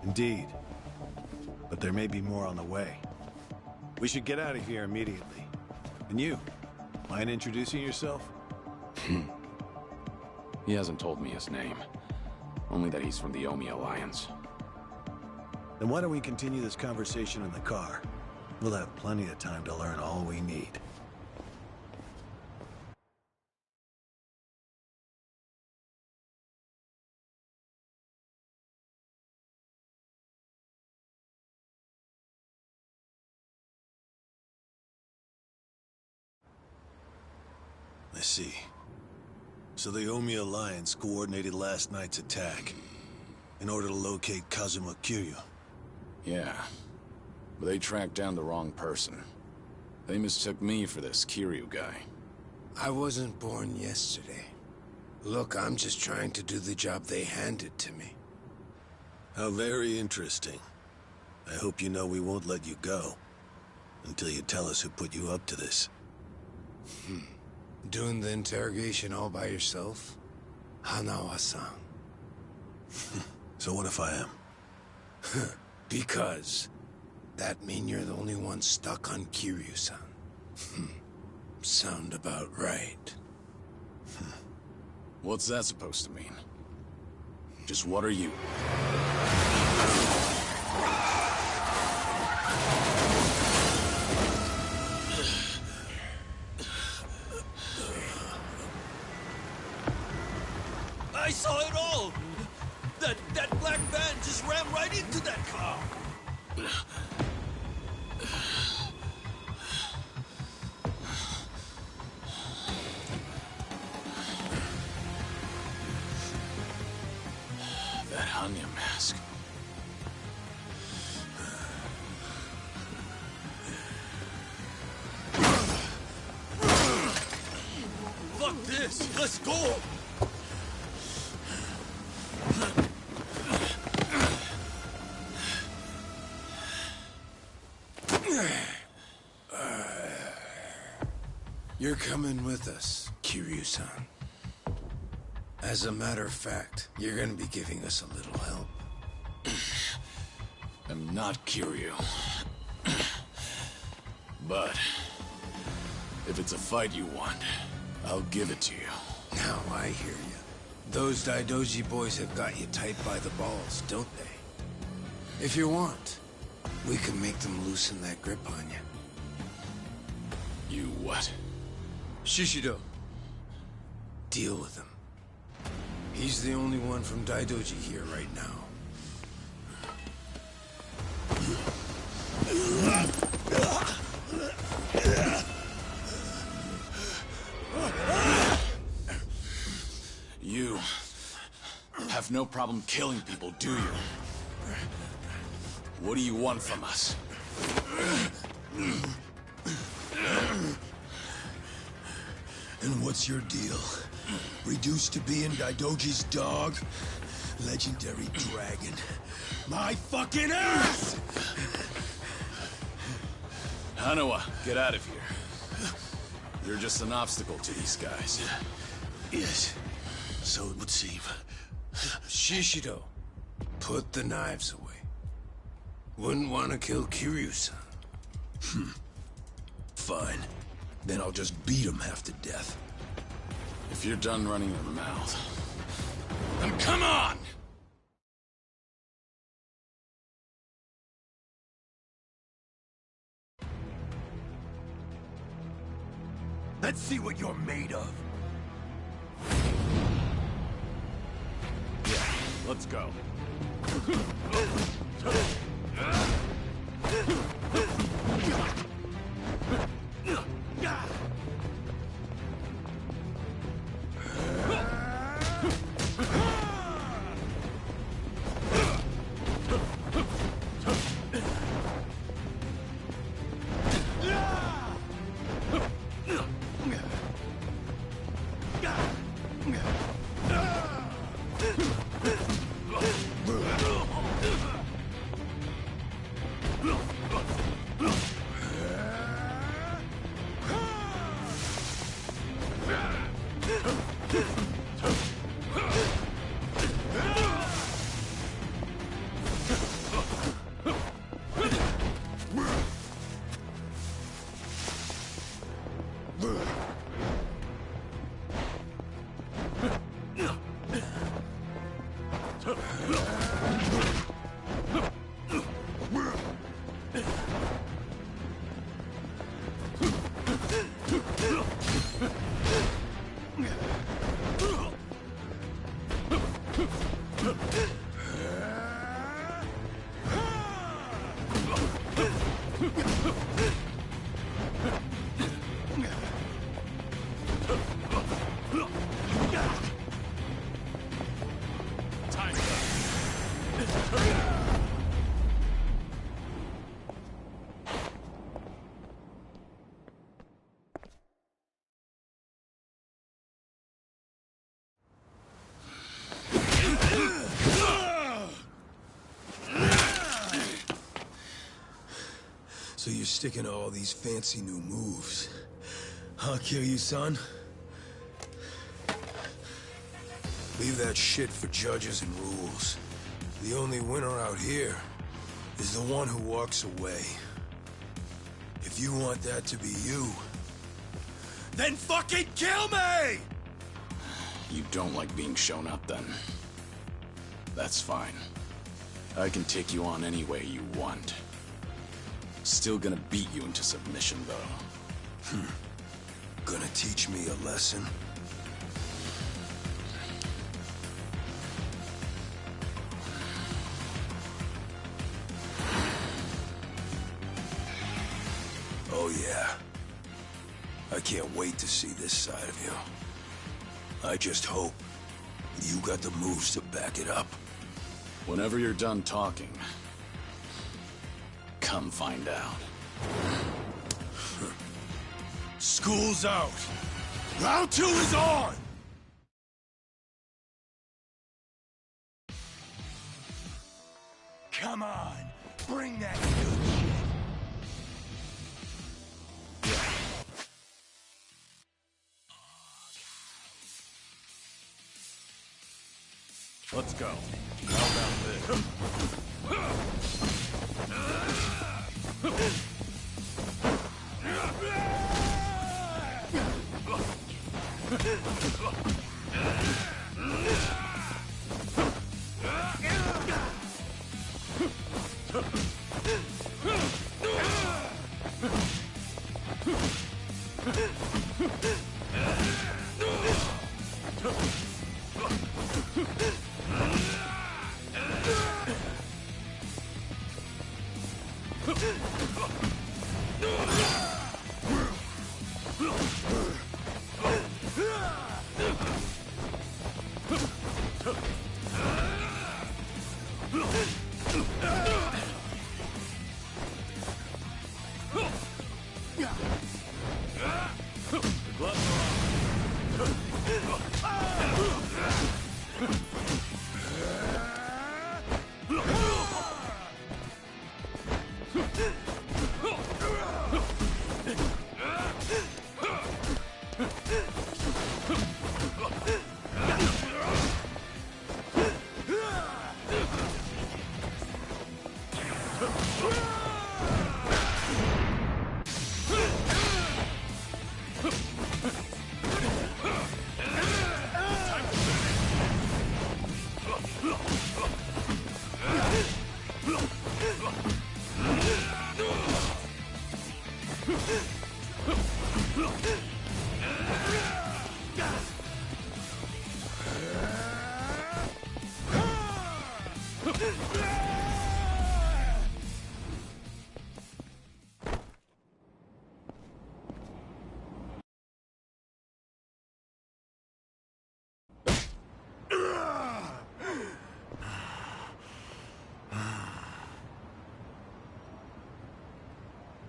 Indeed. But there may be more on the way. We should get out of here immediately. And you, mind introducing yourself? He hasn't told me his name. Only that he's from the Omi Alliance. Then why don't we continue this conversation in the car? We'll have plenty of time to learn all we need. I see. So the Omi Alliance coordinated last night's attack in order to locate Kazuma Kiryu. Yeah. But they tracked down the wrong person. They mistook me for this Kiryu guy. I wasn't born yesterday. Look, I'm just trying to do the job they handed to me. How very interesting. I hope you know we won't let you go until you tell us who put you up to this. Doing the interrogation all by yourself? Hanawa-san. So what if I am? Because that mean you're the only one stuck on Kiryu-san. Sound about right. What's that supposed to mean? Just what are you? I saw it all! That black van just ran right into that car! That Hanya mask. Fuck this! Let's go! You're coming with us, Kiryu-san. As a matter of fact, you're gonna be giving us a little help. I'm not Kiryu. But if it's a fight you want, I'll give it to you. Now I hear you. Those Daidoji boys have got you tight by the balls, don't they? If you want, we can make them loosen that grip on you. You what? Shishido. Deal with him. He's the only one from Daidoji here right now. You have no problem killing people, do you? What do you want from us? And what's your deal? Reduced to being Daidoji's dog? Legendary dragon. My fucking ass! Hanawa, get out of here. You're just an obstacle to these guys. Yes, so it would seem. Shishido, put the knives away. Wouldn't want to kill Kiryu-san. Fine. Then I'll just beat him half to death. If you're done running your mouth, then come on! Let's see what you're made of. Yeah, let's go. sticking to all these fancy new moves. I'll kill you, son. Leave that shit for judges and rules. The only winner out here is the one who walks away. If you want that to be you, then fucking kill me! You don't like being shown up, then? That's fine. I can take you on any way you want. Still gonna beat you into submission, though. Gonna teach me a lesson? Oh yeah. I can't wait to see this side of you. I just hope you got the moves to back it up. Whenever you're done talking, come find out. School's out. Round 2 is on! Come on, bring that good shit. Let's go. How about this?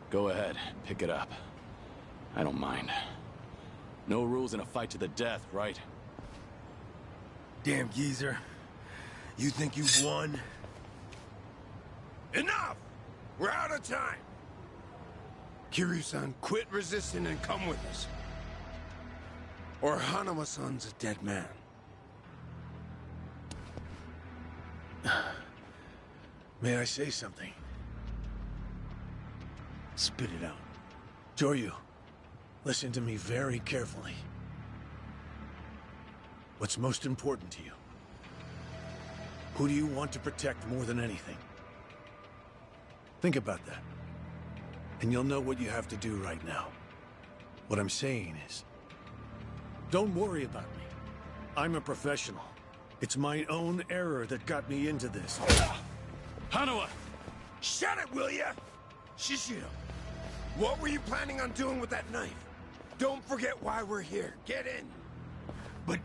Go ahead, pick it up. I don't mind. No rules in a fight to the death, right? Damn geezer. You think you've won? Enough! We're out of time! Kiryu-san, quit resisting and come with us. Or Hanuma-san's a dead man. May I say something? Spit it out. Joryu, listen to me very carefully. What's most important to you? Who do you want to protect more than anything? Think about that. And you'll know what you have to do right now. What I'm saying is, don't worry about me. I'm a professional. It's my own error that got me into this. Hanuma! Shut it, will ya? Shishiro, what were you planning on doing with that knife? Don't forget why we're here. Get in. But,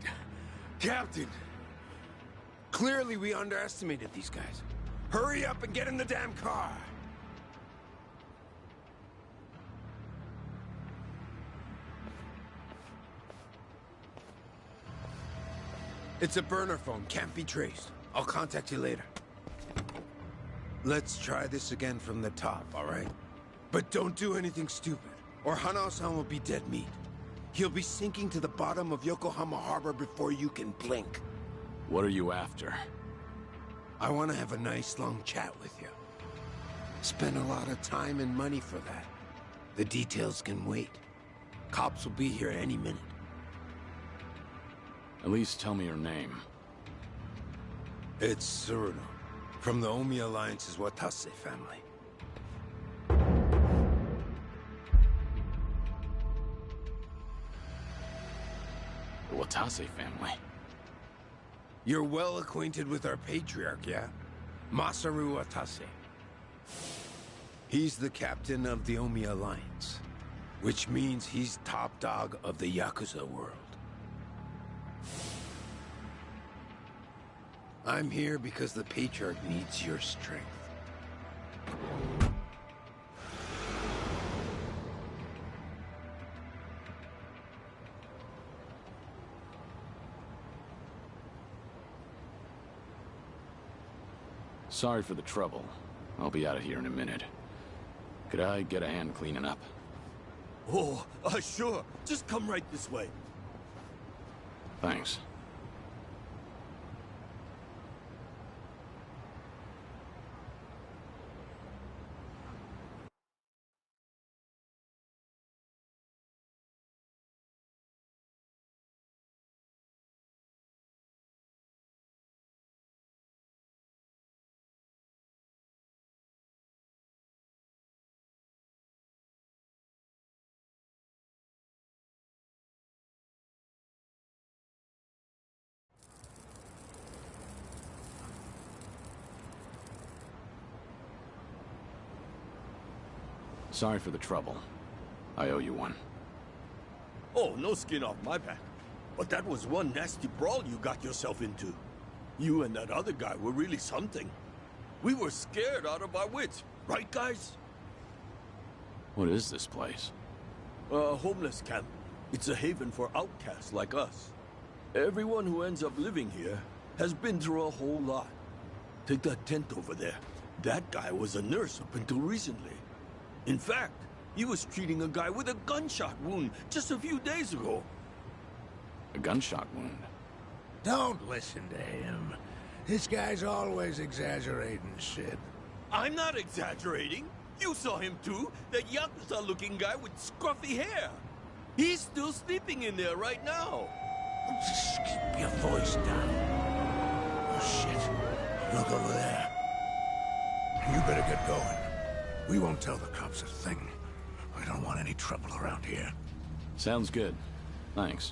Captain, clearly we underestimated these guys. Hurry up and get in the damn car. It's a burner phone, can't be traced. I'll contact you later. Let's try this again from the top, all right? But don't do anything stupid, or Hanao-san will be dead meat. He'll be sinking to the bottom of Yokohama Harbor before you can blink. What are you after? I want to have a nice long chat with you. Spend a lot of time and money for that. The details can wait. Cops will be here any minute. At least tell me your name. It's Tsuruno, from the Omi Alliance's Watase family. The Watase family? You're well acquainted with our patriarch, yeah? Masaru Watase. He's the captain of the Omi Alliance, which means he's top dog of the Yakuza world. I'm here because the patriarch needs your strength. Sorry for the trouble. I'll be out of here in a minute. Could I get a hand cleaning up? Oh, sure. Just come right this way. Thanks. Sorry for the trouble. I owe you one. Oh, no skin off my back. But that was one nasty brawl you got yourself into. You and that other guy were really something. We were scared out of our wits, right, guys? What is this place? A homeless camp. It's a haven for outcasts like us. Everyone who ends up living here has been through a whole lot. Take that tent over there. That guy was a nurse up until recently. In fact, he was treating a guy with a gunshot wound just a few days ago. A gunshot wound? Don't listen to him. This guy's always exaggerating shit. I'm not exaggerating. You saw him too. That Yakuza-looking guy with scruffy hair. He's still sleeping in there right now. Just keep your voice down. Oh, shit. Look over there. You better get going. We won't tell the cops a thing. We don't want any trouble around here. Sounds good. Thanks.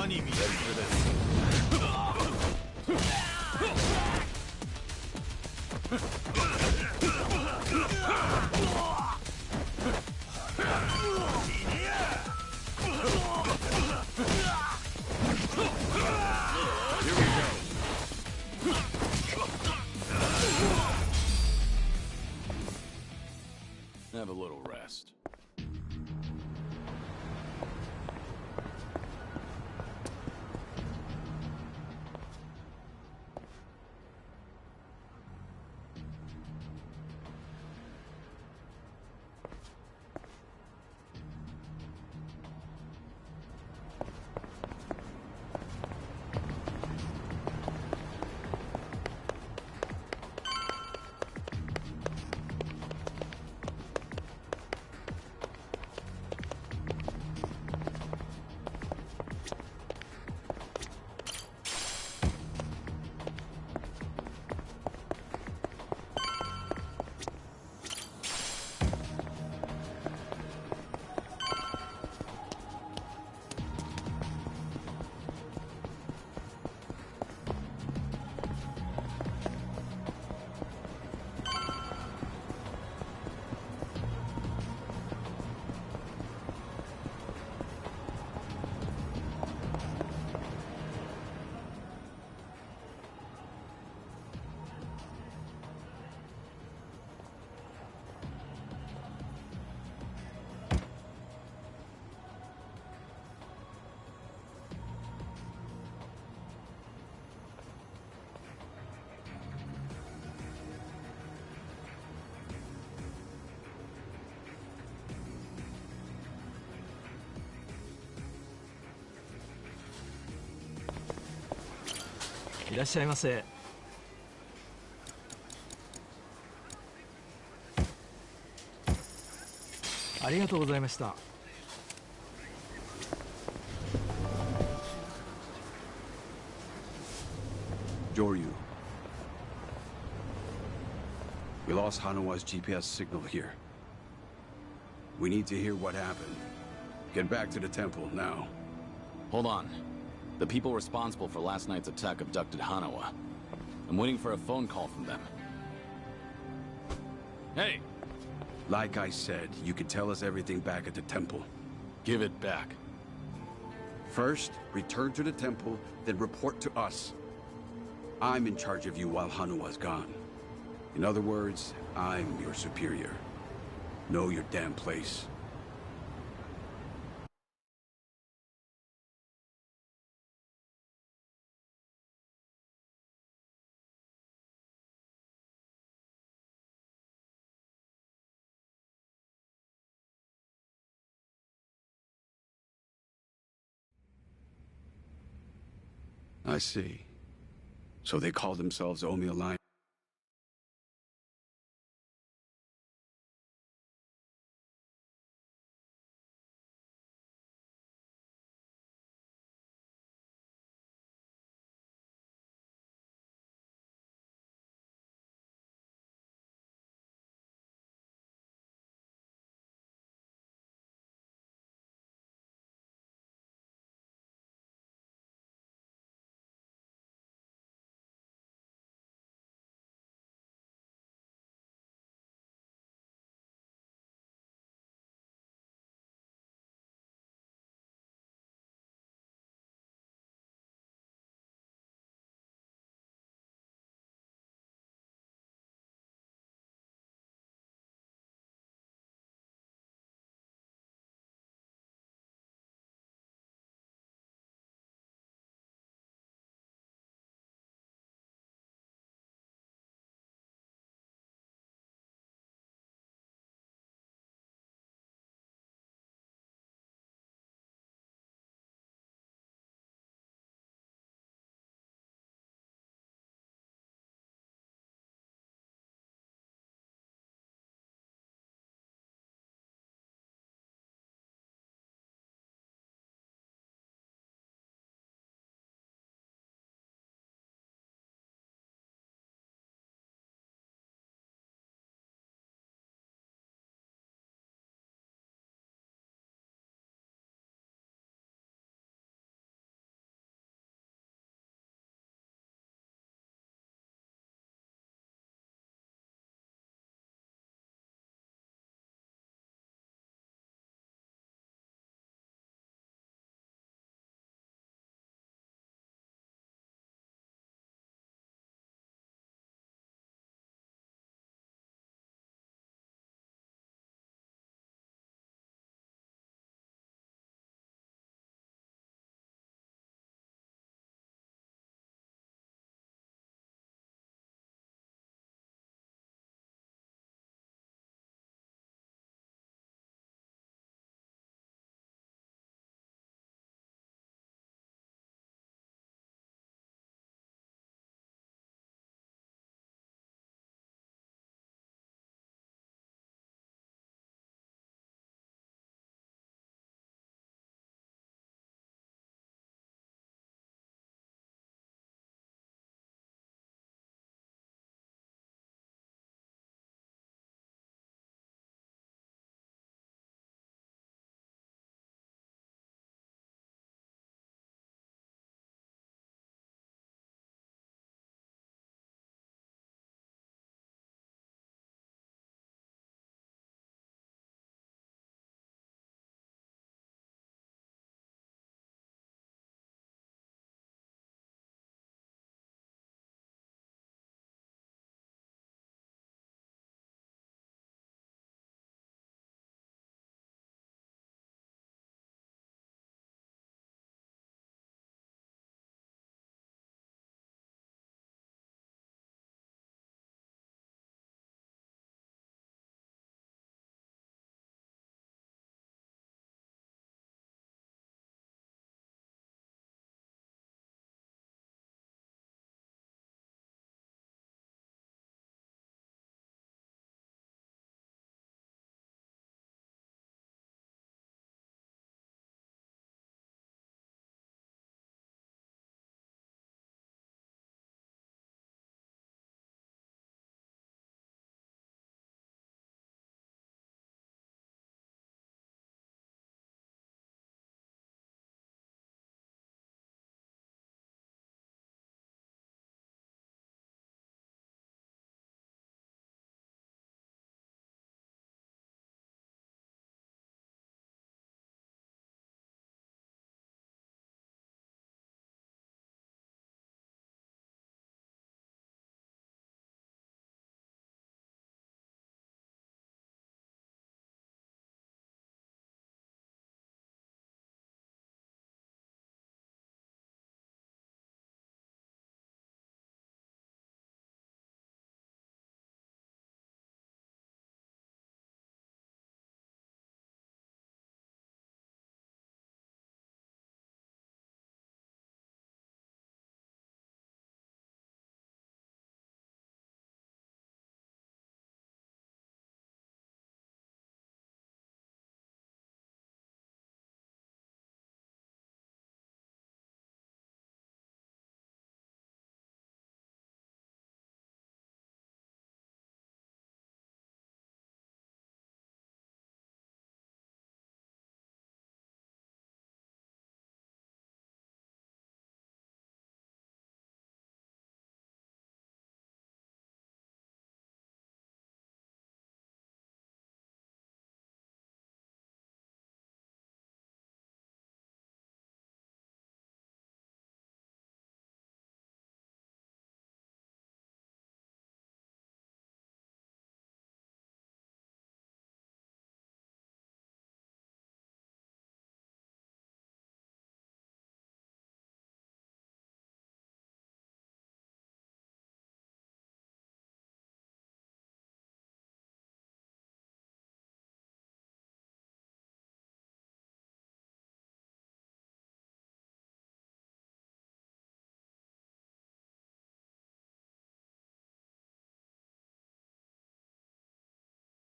Ready for this. Have a little rest. らっしゃいませ。ありがとうございました。Joryu. We lost Hanawa's GPS signal here. We need to hear what happened. Get back to the temple now. Hold on. The people responsible for last night's attack abducted Hanawa. I'm waiting for a phone call from them. Hey! Like I said, you can tell us everything back at the temple. Give it back. First, return to the temple, then report to us. I'm in charge of you while Hanawa's gone. In other words, I'm your superior. Know your damn place. I see. So they call themselves Omi Alliance.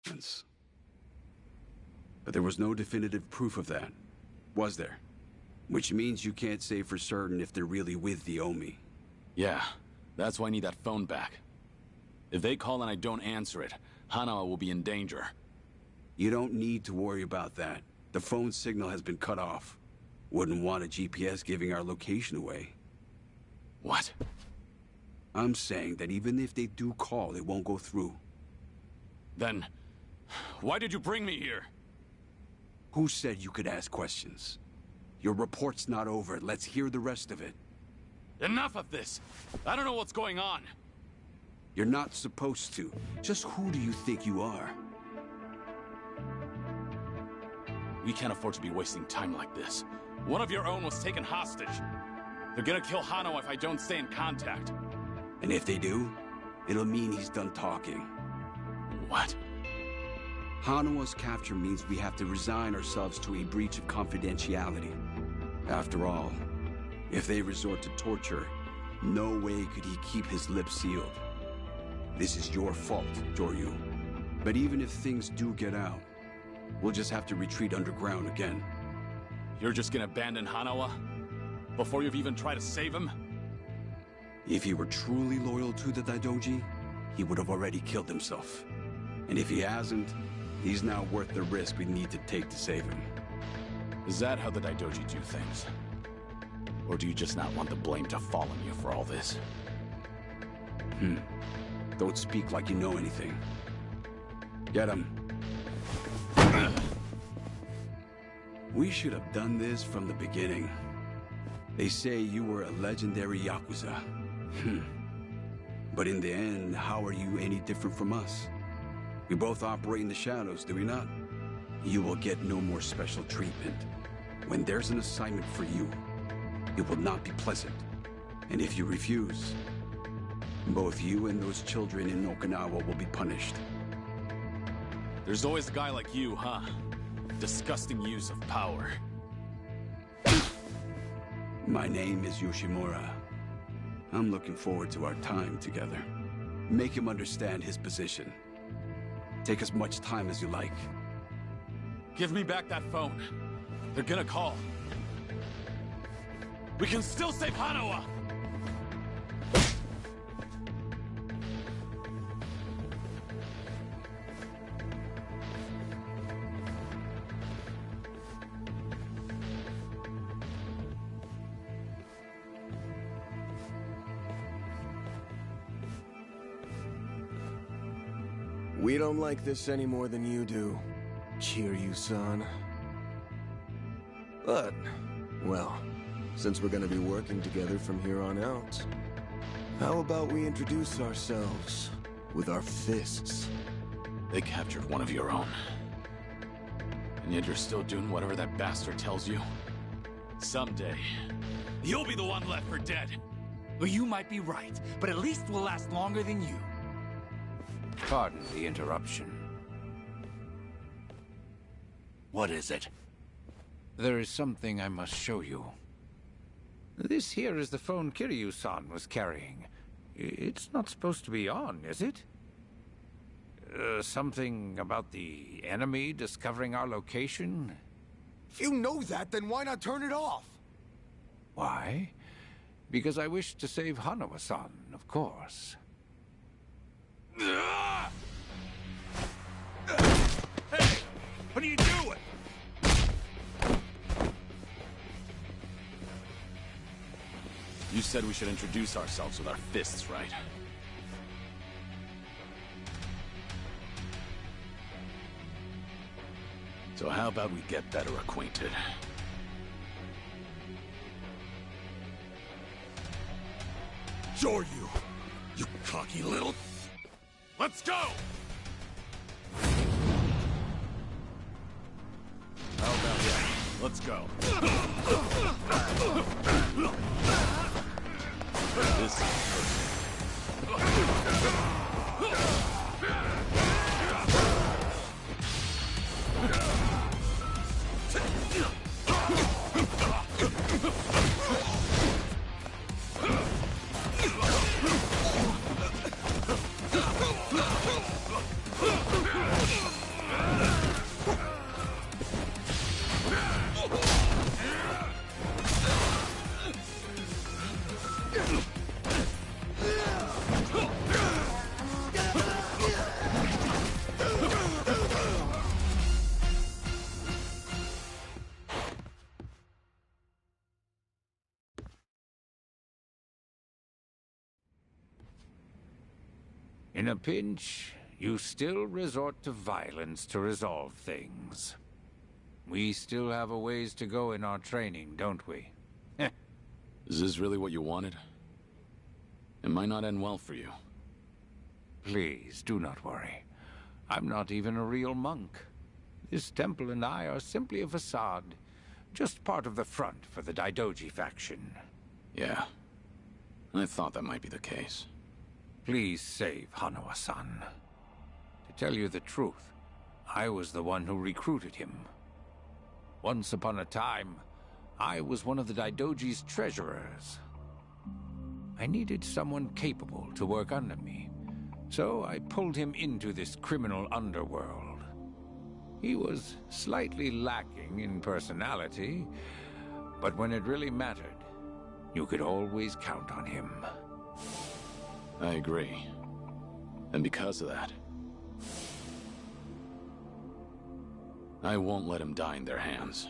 plans. But there was no definitive proof of that, was there? Which means you can't say for certain if they're really with the Omi. Yeah, that's why I need that phone back. If they call and I don't answer it, Hanawa will be in danger. You don't need to worry about that. The phone signal has been cut off. Wouldn't want a GPS giving our location away. What? I'm saying that even if they do call, it won't go through. Then, why did you bring me here? Who said you could ask questions? Your report's not over. Let's hear the rest of it. Enough of this! I don't know what's going on! You're not supposed to. Just who do you think you are? We can't afford to be wasting time like this. One of your own was taken hostage. They're gonna kill Hano if I don't stay in contact. And if they do, it'll mean he's done talking. What? Hanawa's capture means we have to resign ourselves to a breach of confidentiality. After all, if they resort to torture, no way could he keep his lips sealed. This is your fault, Joryu. But even if things do get out, we'll just have to retreat underground again. You're just gonna abandon Hanawa? Before you've even tried to save him? If he were truly loyal to the Daidoji, he would have already killed himself. And if he hasn't, he's now worth the risk we need to take to save him. Is that how the Daidoji do things? Or do you just not want the blame to fall on you for all this? Don't speak like you know anything. Get him. We should have done this from the beginning. They say you were a legendary Yakuza. But in the end, how are you any different from us? We both operate in the shadows, do we not? You will get no more special treatment. When there's an assignment for you, it will not be pleasant. And if you refuse, both you and those children in Okinawa will be punished. There's always a guy like you, huh? Disgusting use of power. My name is Yoshimura. I'm looking forward to our time together. Make him understand his position. Take as much time as you like. Give me back that phone. They're gonna call. We can still save Hanawa! We don't like this any more than you do, Kiryu-san. But, well, since we're gonna be working together from here on out, how about we introduce ourselves with our fists? They captured one of your own. And yet you're still doing whatever that bastard tells you? Someday, you'll be the one left for dead. Well, you might be right, but at least we'll last longer than you. Pardon the interruption. What is it? There is something I must show you. This here is the phone Kiryu-san was carrying. It's not supposed to be on, is it? Something about the enemy discovering our location? If you know that, then why not turn it off? Why? Because I wish to save Hanawa-san, of course. Hey! What are you doing? You said we should introduce ourselves with our fists, right? So how about we get better acquainted? Joryu, you cocky little... Let's go! How about that? Let's go. This is perfect. In a pinch, you still resort to violence to resolve things. We still have a ways to go in our training, don't we? Is this really what you wanted? It might not end well for you. Please, do not worry. I'm not even a real monk. This temple and I are simply a facade. Just part of the front for the Daidoji faction. Yeah. I thought that might be the case. Please save Hanawa-san. To tell you the truth, I was the one who recruited him. Once upon a time, I was one of the Daidoji's treasurers. I needed someone capable to work under me, so I pulled him into this criminal underworld. He was slightly lacking in personality, but when it really mattered, you could always count on him. I agree. And because of that, I won't let him die in their hands.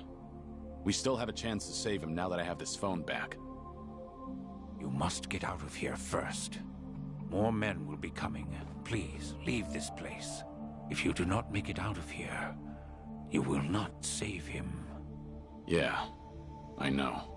We still have a chance to save him now that I have this phone back. You must get out of here first. More men will be coming. Please, leave this place. If you do not make it out of here, you will not save him. Yeah, I know.